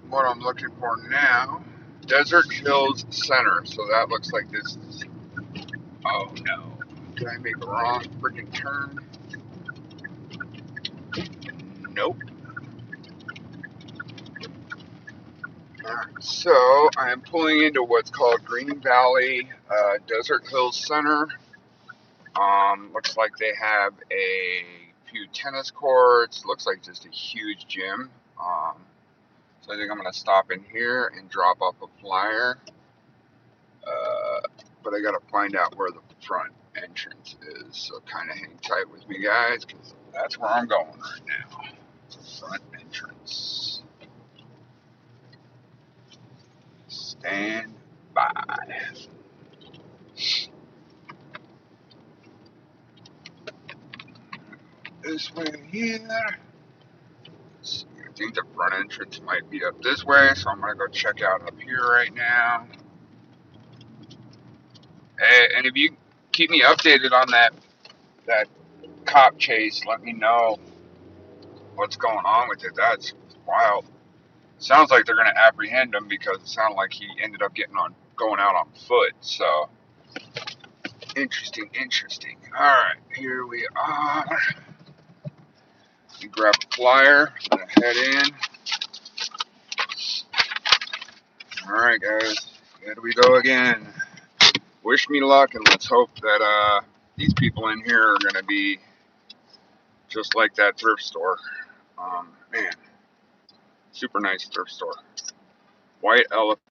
what I'm looking for now. Desert Hills Center. So that looks like this is. Oh no. Did I make a wrong freaking turn? Nope. Alright, so I am pulling into what's called Green Valley Desert Hills Center. Looks like they have a few tennis courts. Looks like just a huge gym. So I think I'm gonna stop in here and drop off a flyer. But I gotta find out where the front entrance is. So kind of hang tight with me, guys, because that's where I'm going right now. Front entrance. Stand by. This way here. I think the front entrance might be up this way, so I'm gonna go check out up here right now. Hey, and if you keep me updated on that cop chase, let me know what's going on with it. That's wild. Sounds like they're gonna apprehend him because it sounded like he ended up going out on foot. So interesting. All right, here we are. You grab a flyer, I'm gonna head in. All right, guys, here we go again. Wish me luck, and let's hope that these people in here are gonna be just like that thrift store. Man, super nice thrift store. White Elephant.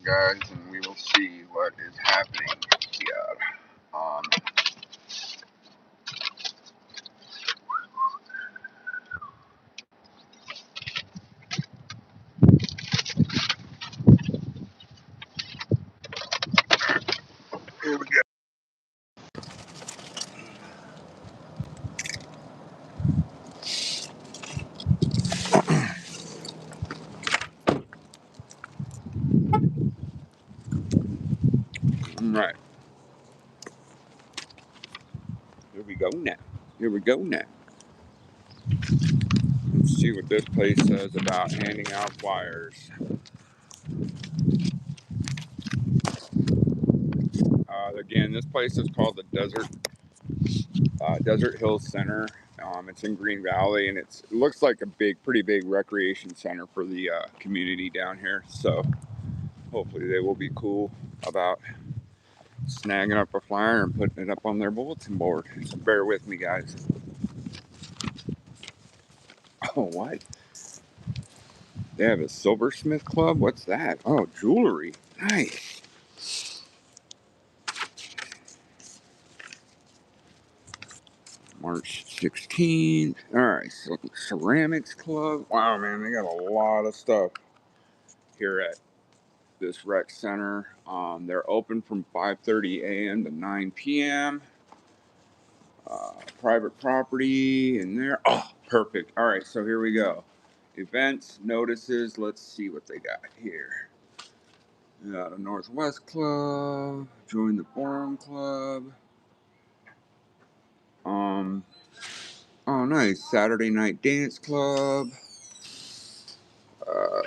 Guys, and we will see what is happening here. Um, Here we go. All right. Here we go now. Let's see what this place says about handing out flyers. Again, this place is called the Desert Hills Center. It's in Green Valley, and it looks like a pretty big recreation center for the community down here. So hopefully they will be cool about snagging up a flyer and putting it up on their bulletin board. So bear with me, guys. Oh, what? They have a silversmith club? What's that? Oh, jewelry. Nice. March 16th. All right, so ceramics club. Wow, man, they got a lot of stuff. here at this rec center. They're open from 5:30 a.m. to 9 p.m. Private property in there. Oh, perfect. All right, so here we go. Events, notices. Let's see what they got here. We got a Northwest Club. Join the Forum Club. Oh, nice. Saturday Night Dance Club. Uh,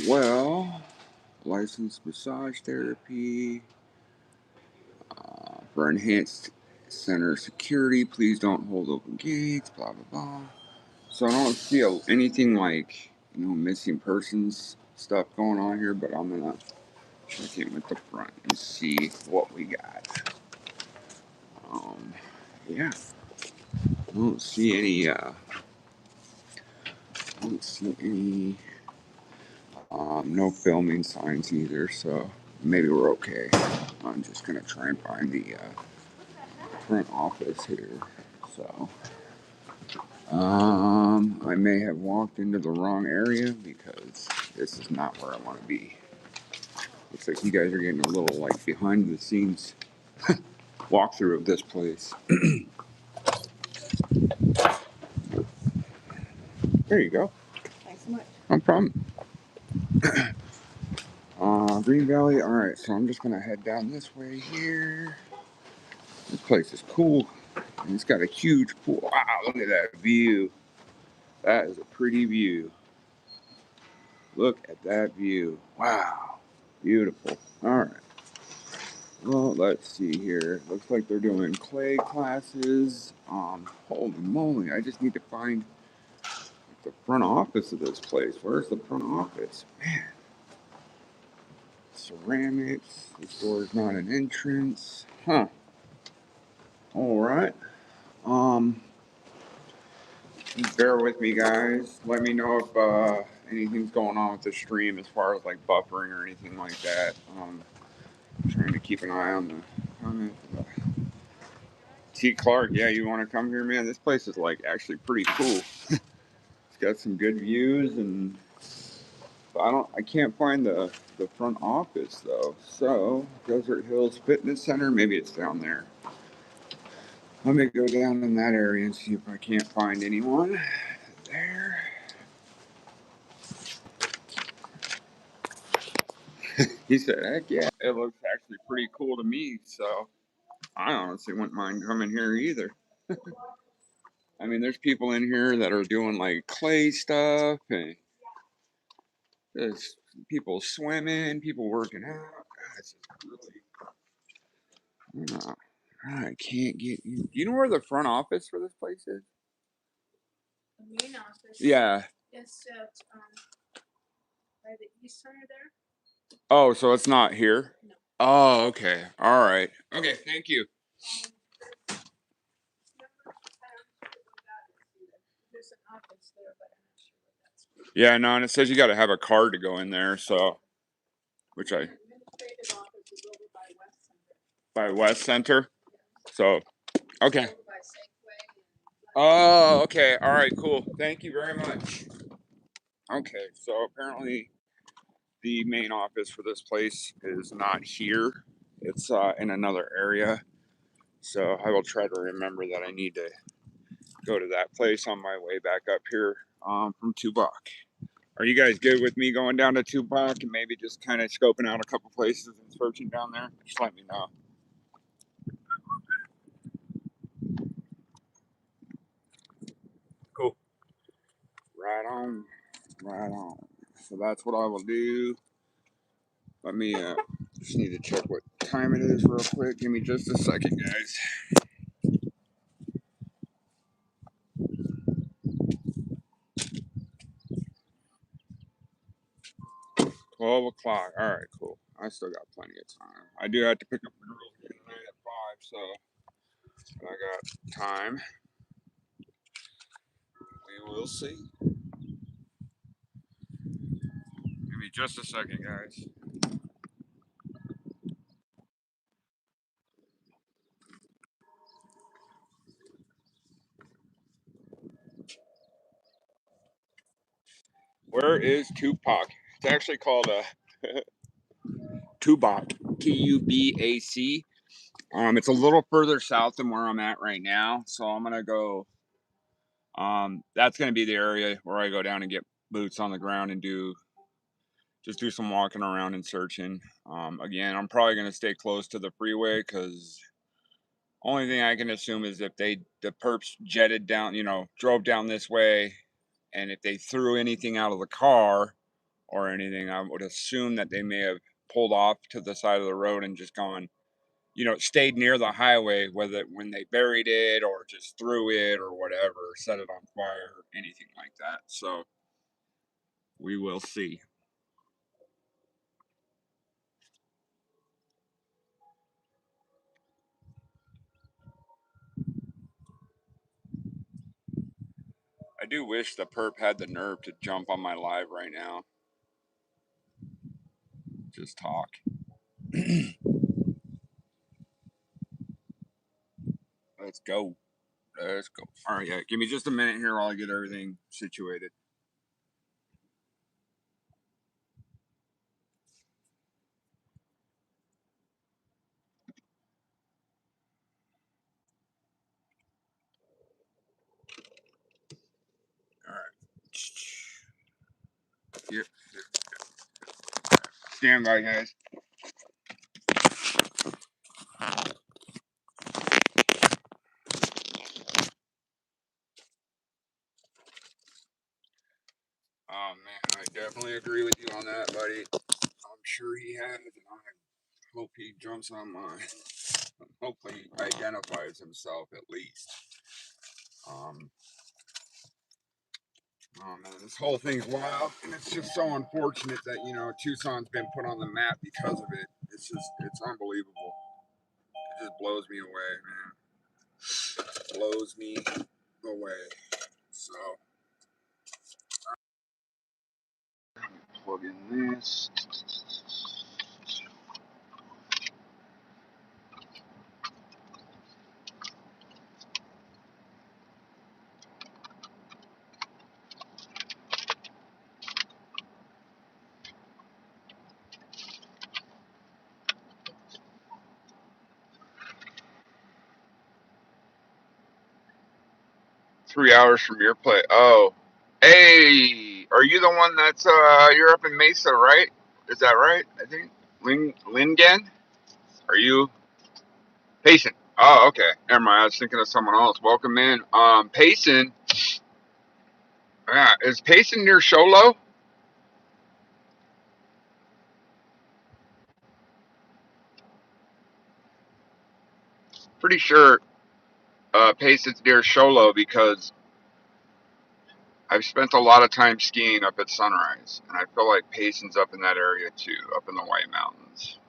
well, licensed massage therapy. For enhanced center security, please don't hold open gates. Blah blah blah. So I don't see anything like missing persons stuff going on here, but I'm gonna check in with the front and see what we got. Yeah, I don't see any. I don't see any. No filming signs either, so maybe we're okay. I'm just gonna try and find the front office here. So, I may have walked into the wrong area because this is not where I want to be. Looks like you guys are getting a little like behind the scenes walkthrough of this place. There you go. Thanks so much. No problem. Green Valley. All right, so I'm just gonna head down this way here. This place is cool. And it's got a huge pool. Wow, look at that view. That is a pretty view. Look at that view. Wow. Beautiful. All right. Well, let's see here. Looks like they're doing clay classes. Holy moly, I just need to find the front office of this place. Where's the front office? Man. Ceramics. This door is not an entrance. Huh. All right. Um, Bear with me, guys. Let me know if anything's going on with the stream as far as like buffering or anything like that. I'm trying to keep an eye on the comments. T. Clark, yeah, you want to come here, man? This place is like actually pretty cool. It's got some good views, and I can't find the front office though. So Desert Hills Fitness Center, maybe it's down there. Let me go down in that area and see if I can't find anyone there. He said, heck yeah, it looks actually pretty cool to me. So I honestly wouldn't mind coming here either. I mean, there's people in here that are doing like clay stuff, and there's people swimming, people working out. God, it's really, I can't get you. Do you know where the front office for this place is? The main office. Yeah. It's at by the East Center there. Oh, so it's not here? No. Oh, okay. All right. Okay, thank you. There's an office there, but I'm not sure what that's for. Yeah, no, and it says you got to have a card to go in there, so which I. Administrative office is over by West Center. By West Center. So, okay. Over by Safeway. Oh, okay. All right, cool. Thank you very much. Okay, so apparently the main office for this place is not here. It's in another area. So I will try to remember that I need to go to that place on my way back up here from Tubac. Are you guys good with me going down to Tubac and maybe just kind of scoping out a couple places and searching down there? Just let me know. Cool. Right on. Right on. So that's what I will do. Let me just need to check what time it is real quick. Give me just a second, guys. 12 o'clock. All right, cool. I still got plenty of time. I do have to pick up the girls here tonight at 5, so I got time. We will see. Give me just a second, guys. Where is Tupac? It's actually called a Tubac, Tubac. It's a little further south than where I'm at right now, so I'm gonna go. That's gonna be the area where I go down and get boots on the ground and do some walking around and searching. Again, I'm probably gonna stay close to the freeway because only thing I can assume is if the perps jetted down, drove down this way, and if they threw anything out of the car or anything, I would assume that they may have pulled off to the side of the road and just gone, stayed near the highway, whether when they buried it or just threw it or whatever, set it on fire, or anything like that. So we will see. I do wish the perp had the nerve to jump on my live right now. Just talk. Let's go. Let's go. All right, yeah. Give me just a minute here while I get everything situated. All right. Here. Stand by, guys. Oh man, I definitely agree with you on that, buddy. I'm sure he has, and I hope he jumps on mine. Hopefully he identifies himself at least. Oh man, this whole thing's wild, and it's just so unfortunate that Tucson's been put on the map because of it. It's unbelievable. It just blows me away, man. Blows me away. So plug in this. 3 hours from your place. Oh, hey, are you the one that's you're up in Mesa, right? Is that right? I think Lingen. Are you Payson? Oh, okay. Never mind. I was thinking of someone else. Welcome in. Payson. Yeah, is Payson near Sholo? Pretty sure Payson's near Sholo because I've spent a lot of time skiing up at Sunrise, and I feel like Payson's up in that area too, up in the White Mountains.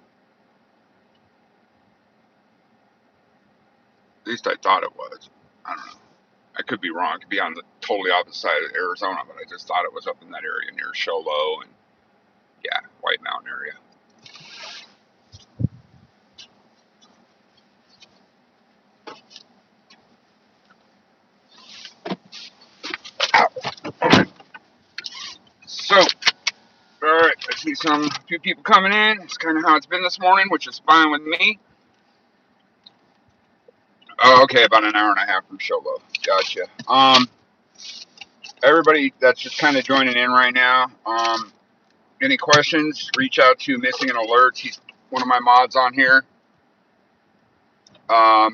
At least I thought it was. I don't know. I could be wrong. It could be on the totally opposite side of Arizona, but I just thought it was up in that area near Sholo and yeah, White Mountain area. So, all right, I see a few people coming in. It's kind of how it's been this morning, which is fine with me. Oh, okay, about an hour and a half from Sholo. Gotcha. Everybody that's just kind of joining in right now. Any questions? Reach out to Missing and Alerts. He's one of my mods on here. Are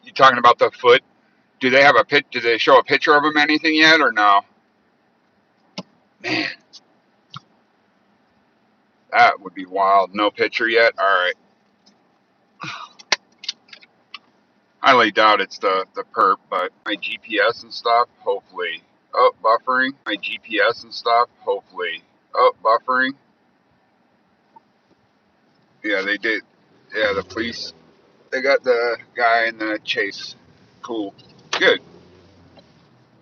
you talking about the foot? Do they have a pit? Do they show a picture of him? Anything yet, or no? Man, that would be wild. No picture yet. All right. Highly doubt it's the perp, but my GPS and stuff. Hopefully. Oh, buffering. My GPS and stuff. Hopefully. Oh, buffering. Yeah, they did. Yeah, the police. They got the guy in the chase. Cool. Good.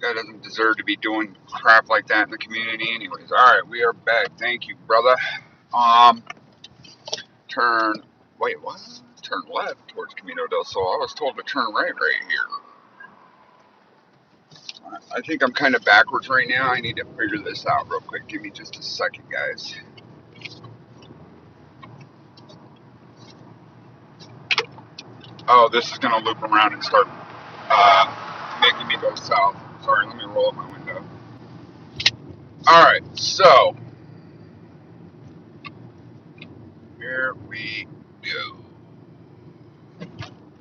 Guy doesn't deserve to be doing crap like that in the community, anyways. All right, we are back. Thank you, brother. Turn. Wait, what? Turn left towards Camino del Sol. I was told to turn right here. I think I'm kind of backwards right now. I need to figure this out real quick. Give me just a second, guys. Oh, this is going to loop around and start making me go south. Sorry, let me roll up my window. All right, so here we go.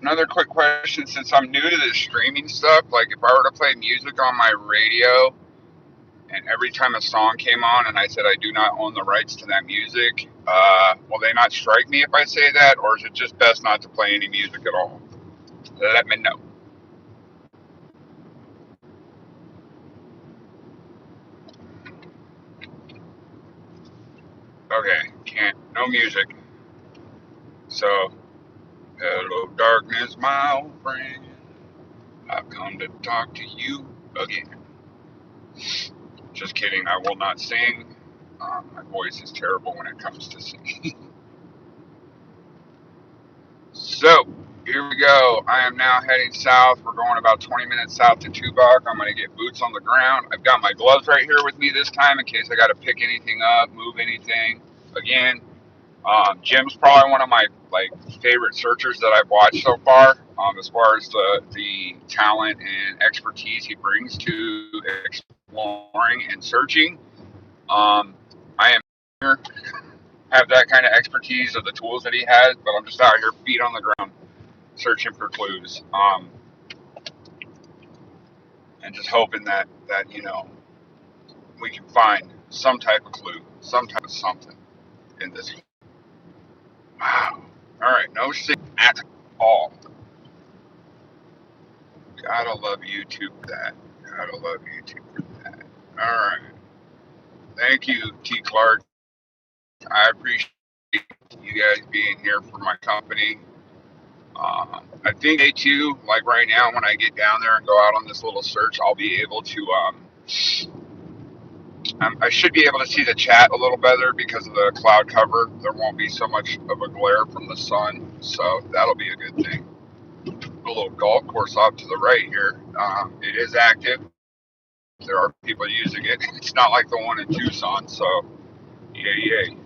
Another quick question, since I'm new to this streaming stuff, like if I were to play music on my radio and every time a song came on and I said I do not own the rights to that music, will they not strike me if I say that, or is it just best not to play any music at all? Let me know. Okay, no music. So, hello darkness, my old friend. I've come to talk to you again. Just kidding, I will not sing. My voice is terrible when it comes to singing. So, here we go. I am now heading south. We're going about 20 minutes south to Tubac. I'm going to get boots on the ground. I've got my gloves right here with me this time in case I got to pick anything up, move anything. Again, Jim's probably one of my favorite searchers that I've watched so far, as far as the talent and expertise he brings to exploring and searching. I am here, have that kind of expertise of the tools that he has, but I'm just out here feet on the ground searching for clues, and just hoping that we can find some type of clue, some type of something in this. Wow. All right, no signal at all. Gotta love YouTube for that. Gotta love YouTube for that. All right. Thank you, T. Clark. I appreciate you guys being here for my company. I think day two, like right now, when I get down there and go out on this little search, I'll be able to, I should be able to see the chat a little better because of the cloud cover. There won't be so much of a glare from the sun, so that'll be a good thing. A little golf course off to the right here. It is active. There are people using it. It's not like the one in Tucson, so yay.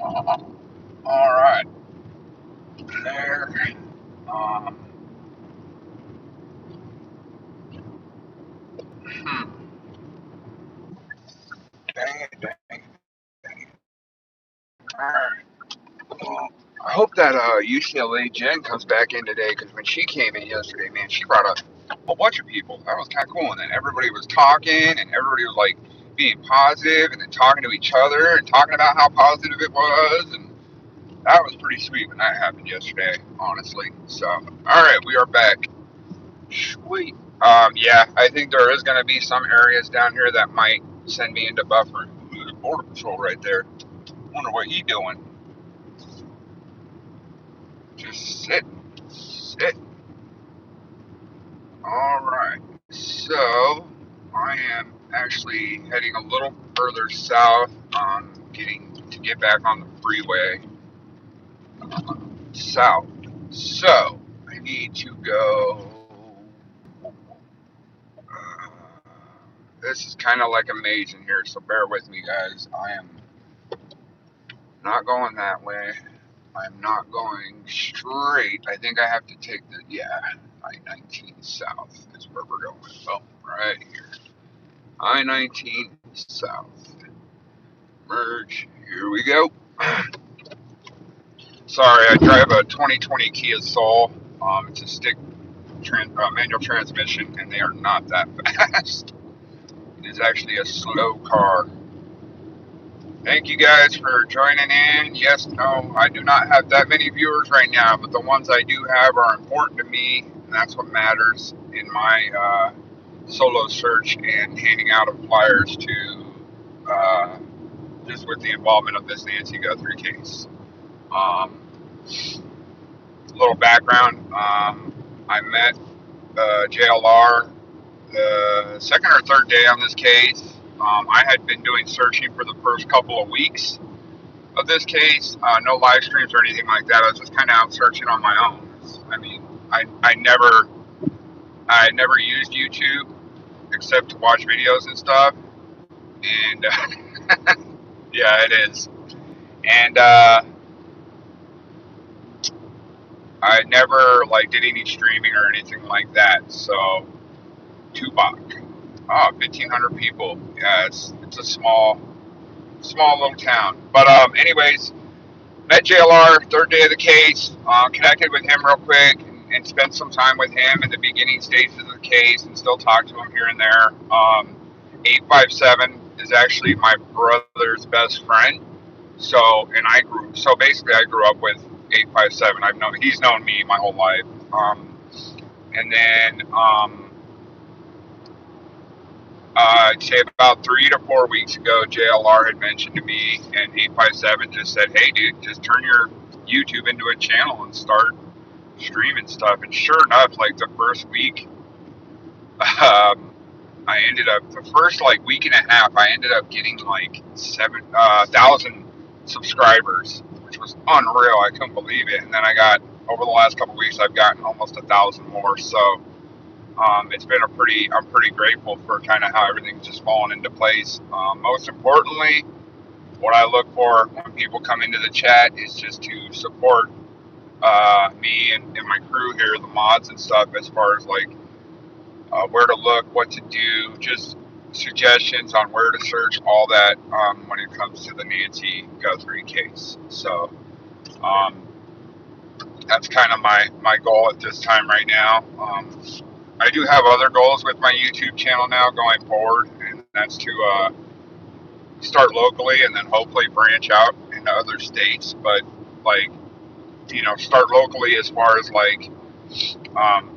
All right, there. Um, hmm. Dang it. All right. Well, I hope that UCLA Jen comes back in today, because when she came in yesterday, man, she brought a bunch of people. That was kind of cool. And then everybody was talking, and everybody was like being positive, and then talking to each other and talking about how positive it was. And that was pretty sweet when that happened yesterday, honestly. So, all right, we are back. Sweet. Yeah, I think there is going to be some areas down here that might send me into buffer. Ooh, the Border Patrol right there. Wonder what he doing. Just sit. All right. So I am actually heading a little further south, to get back on the freeway south. So I need to go. Uh, this is kind of like a maze in here, so bear with me, guys. I am not going that way. I'm not going straight. I think I have to take I-19 south is where we're going. Oh, right here. I-19 south. Merge. Here we go. Sorry, I drive a 2020 Kia Soul. It's a stick manual transmission, and they are not that fast. It is actually a slow car. Thank you guys for joining in. Yes, no, I do not have that many viewers right now, but the ones I do have are important to me, and that's what matters in my solo search and handing out of flyers to just with the involvement of this Nancy Guthrie case. A little background, I met JLR the second or third day on this case. I had been doing searching for the first couple of weeks of this case. No live streams or anything like that. I was just kind of out searching on my own. I mean, I never I never used YouTube except to watch videos and stuff. And yeah, it is. And I never like did any streaming or anything like that. So Tupac, 1,500 people. Yeah, it's a small little town. But anyways, met JLR third day of the case. Connected with him real quick and spent some time with him in the beginning stages of the case, and still talk to him here and there. 857 is actually my brother's best friend. So, and so basically I grew up with 857. He's known me my whole life. And then, I'd say about 3 to 4 weeks ago, JLR had mentioned to me, and 857 just said, "Hey, dude, just turn your YouTube into a channel and start streaming stuff." And sure enough, like the first week, I ended up the first like week and a half, I ended up getting like 7,000 subscribers, which was unreal. I couldn't believe it. And then I got over the last couple of weeks, I've gotten almost 1,000 more. So I'm pretty grateful for kind of how everything's just fallen into place. Most importantly, what I look for when people come into the chat is just to support me and my crew here, the mods and stuff, as far as like where to look, what to do, just suggestions on where to search, all that when it comes to the Nancy Guthrie case. So that's kind of my goal at this time right now. I do have other goals with my YouTube channel now going forward, and that's to start locally and then hopefully branch out into other states. But like, start locally as far as like um,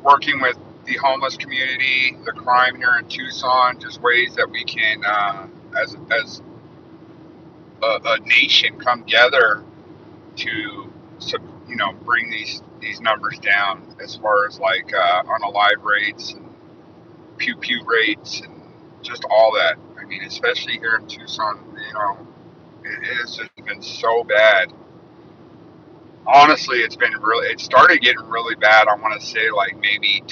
working with the homeless community, the crime here in Tucson, just ways that we can, as a nation, come together to, bring these numbers down as far as like unalive rates and pew pew rates and just all that. I mean, especially here in Tucson, it has just been so bad. Honestly, it started getting really bad. I want to say like maybe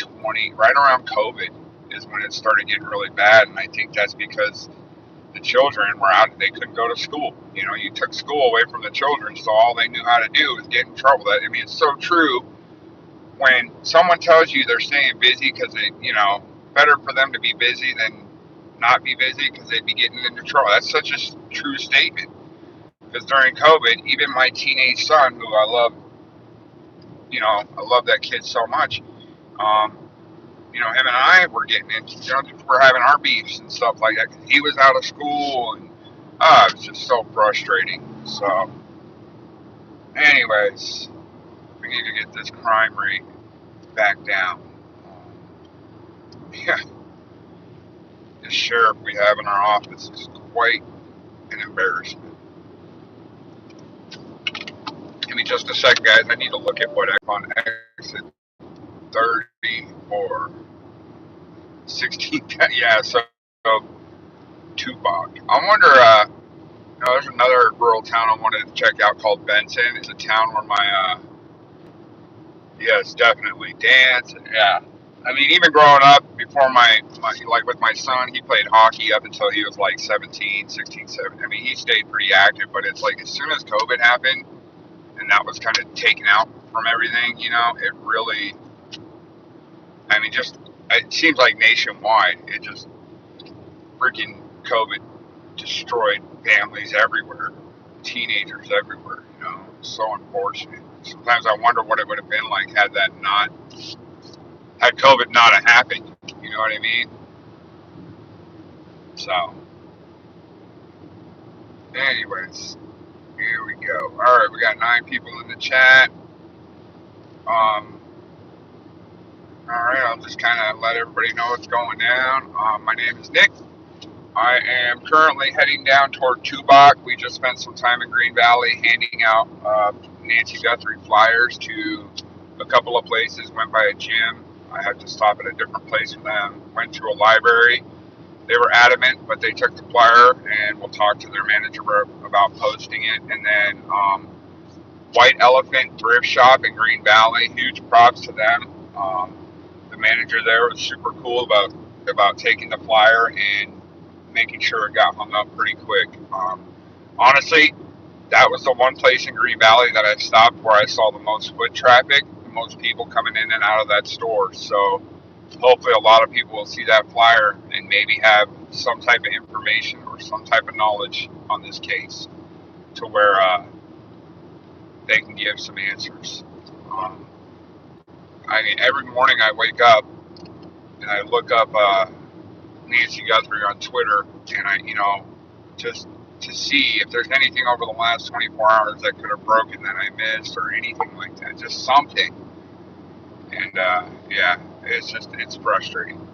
right around COVID is when it started getting really bad. And I think that's because the children were out, they couldn't go to school. You took school away from the children, so all they knew how to do was get in trouble. It's so true. When someone tells you they're staying busy because better for them to be busy than not be busy because they'd be getting into trouble. That's such a true statement. Because during COVID, even my teenage son, who I love that kid so much. Him and I were getting into, we're having our beefs and stuff like that. He was out of school, and it was just so frustrating. So, anyways, we need to get this crime rate back down. Yeah, the sheriff we have in our office is quite an embarrassment. Give me just a sec, guys. I need to look at what I'm on exit 30 or 16. Yeah, so Tupac. I wonder, there's another rural town I wanted to check out called Benson. It's a town where yes, definitely dance. Yeah. I mean, even growing up, before like with my son, he played hockey up until he was like 17, 16, 17. I mean, he stayed pretty active, but it's like as soon as COVID happened and that was kind of taken out from everything, it really, it seems like nationwide, it just freaking COVID destroyed families everywhere, teenagers everywhere. It's so unfortunate. Sometimes I wonder what it would have been like had COVID not have happened. You know what I mean? So, anyways, here we go. All right, we got 9 people in the chat. All right, I'll just kind of let everybody know what's going down. My name is Nick. I am currently heading down toward Tubac. We just spent some time in Green Valley handing out Nancy Guthrie flyers to a couple of places. Went by a gym. I had to stop at a different place for them. Went to a library. They were adamant, but they took the flyer, and we'll talk to their manager about posting it. And then White Elephant Thrift Shop in Green Valley. Huge props to them. The manager there was super cool about taking the flyer and making sure it got hung up pretty quick. Honestly, that was the one place in Green Valley that I stopped where I saw the most foot traffic, the most people coming in and out of that store. So hopefully a lot of people will see that flyer and maybe have some type of information or some type of knowledge on this case to where they can give some answers. I mean, every morning I wake up and I look up Nancy Guthrie on Twitter, and just to see if there's anything over the last 24 hours that could have broken that I missed or anything like that, just something. And yeah, it's frustrating.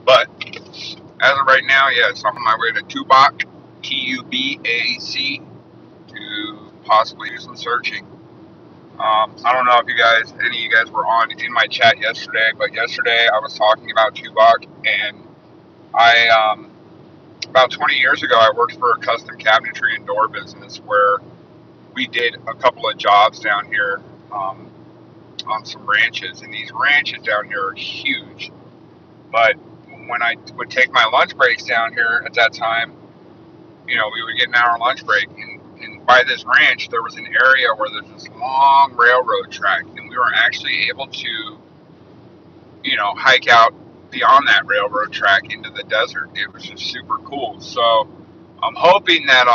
But as of right now, yes, I'm on my way to Tubac, Tubac, to possibly do some searching. I don't know if any of you guys were on in my chat yesterday, but yesterday I was talking about Tubac, and I about 20 years ago I worked for a custom cabinetry and door business where we did a couple of jobs down here on some ranches, and these ranches down here are huge. But when I would take my lunch breaks down here at that time, we would get an hour lunch break, and by this ranch there was an area where there's this long railroad track, and we were actually able to, hike out beyond that railroad track into the desert. It was just super cool. So I'm hoping that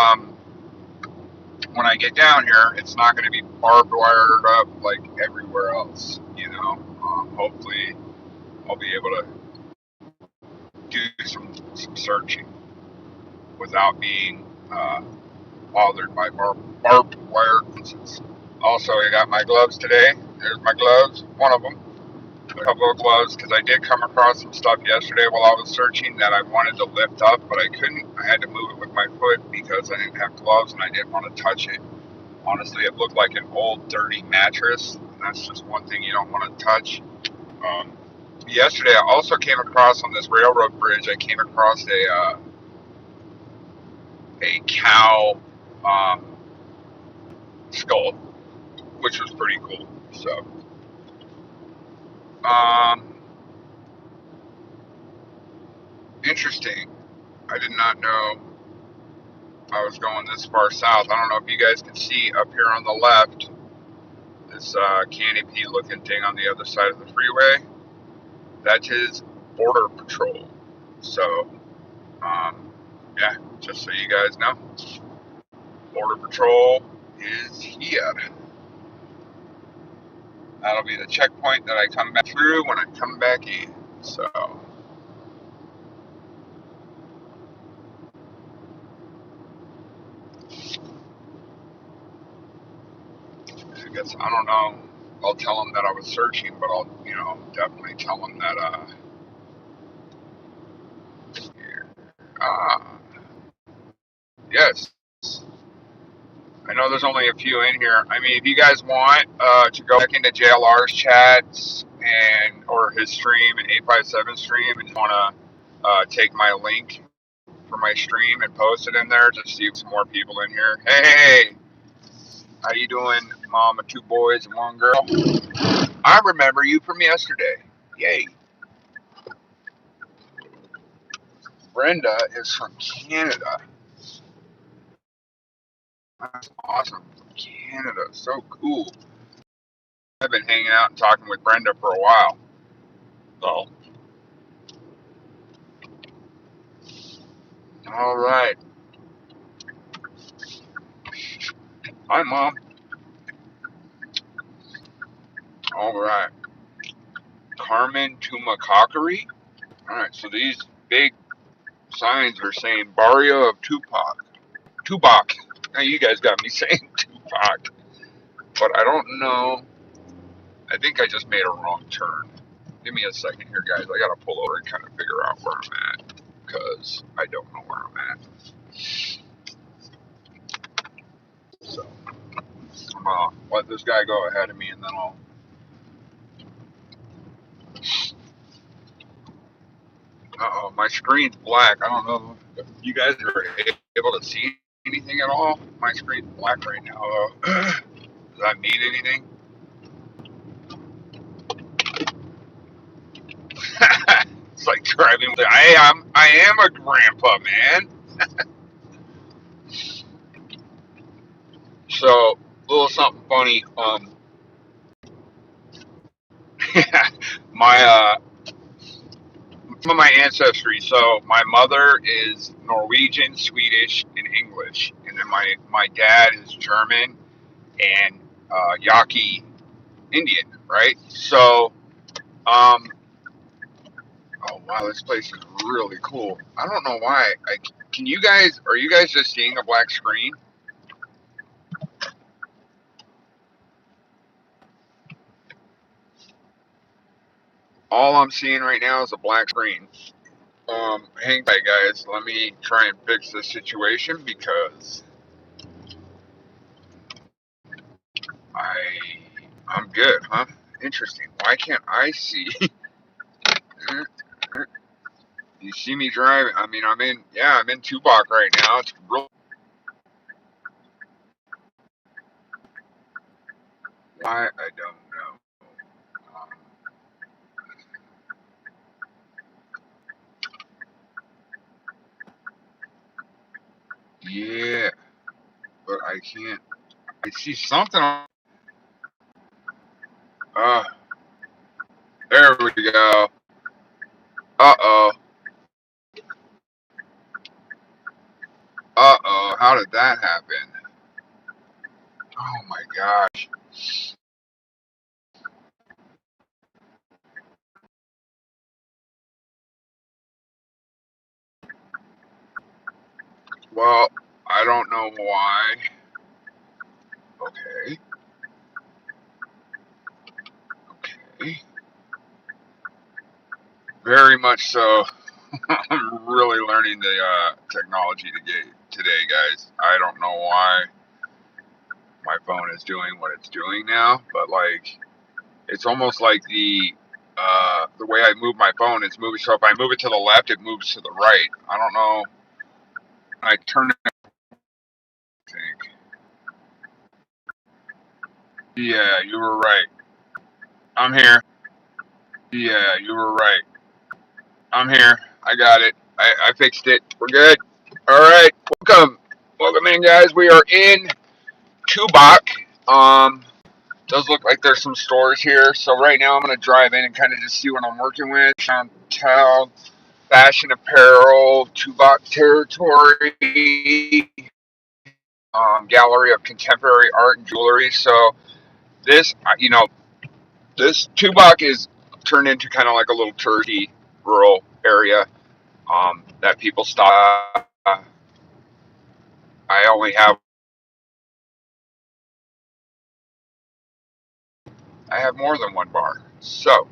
when I get down here, it's not going to be barbed wired up like everywhere else. Hopefully I'll be able to do some searching without being bothered by barbed wire fences. Also, I got my gloves today. There's my gloves, one of them. A couple of gloves, because I did come across some stuff yesterday while I was searching that I wanted to lift up, but I couldn't. I had to move it with my foot because I didn't have gloves and I didn't want to touch it. Honestly, it looked like an old, dirty mattress, and that's just one thing you don't want to touch. Yesterday, I also came across on this railroad bridge. I came across a cow skull, which was pretty cool. So, interesting. I did not know I was going this far south. I don't know if you guys can see up here on the left, this canopy looking thing on the other side of the freeway. That is Border Patrol. So, yeah, just so you guys know, Border Patrol is here. That'll be the checkpoint that I come back through when I come back in. So, I guess, I don't know. I'll tell them that I was searching, but I'll, definitely tell them that, yes. I know there's only a few in here. I mean, if you guys want to go back into JLR's chats or his stream and 857 stream, and you want to take my link for my stream and post it in there to see some more people in here. Hey, how you doing, mom of two boys and one girl? I remember you from yesterday. Yay. Brenda is from Canada. That's awesome. Canada, so cool. I've been hanging out and talking with Brenda for a while. So, all right. Hi, Mom. All right. Carmen Tumakakari. All right. So these big signs are saying Barrio of Tupac. Tupac. Now you guys got me saying Tupac. But I don't know. I think I just made a wrong turn. Give me a second here, guys. I got to pull over and kind of figure out where I'm at, because I don't know where I'm at. So I'm going to let this guy go ahead of me, and then I'll... Uh-oh, my screen's black. I don't know if you guys are able to see anything at all? My screen's black right now, though. Does that mean anything? It's like driving with. I am a grandpa, man. So, a little something funny. My some of my ancestry. So my mother is Norwegian, Swedish, and English, and then my dad is German and Yaqui Indian, right? So, oh wow, this place is really cool. I don't know why. Are you guys just seeing a black screen? All I'm seeing right now is a black screen. Hang tight, guys. Let me try and fix this situation because I I'm good, huh? Interesting. Why can't I see? You see me driving? I mean, I'm in Tubac right now. It's real. Why I don't know. Um, yeah, but I can't. I see something. Uh, there we go. Uh oh. Uh oh. How did that happen? Oh my gosh. Well, I don't know why. Okay. Okay. Very much so. I'm really learning the technology today, guys. I don't know why my phone is doing what it's doing now, but like it's almost like the way I move my phone is moving. So if I move it to the left, it moves to the right. I don't know. I turn it. I think. Yeah, you were right. I'm here. Yeah, you were right. I'm here. I got it. I fixed it. We're good. All right. Welcome in, guys. We are in Tubac. Does look like there's some stores here. So right now I'm gonna drive in and kind of just see what I'm working with. Chantel, fashion apparel, Tubac territory, gallery of contemporary art and jewelry. So this, this Tubac is turned into kind of like a little touristy rural area that people stop. I only have I have more than one bar. So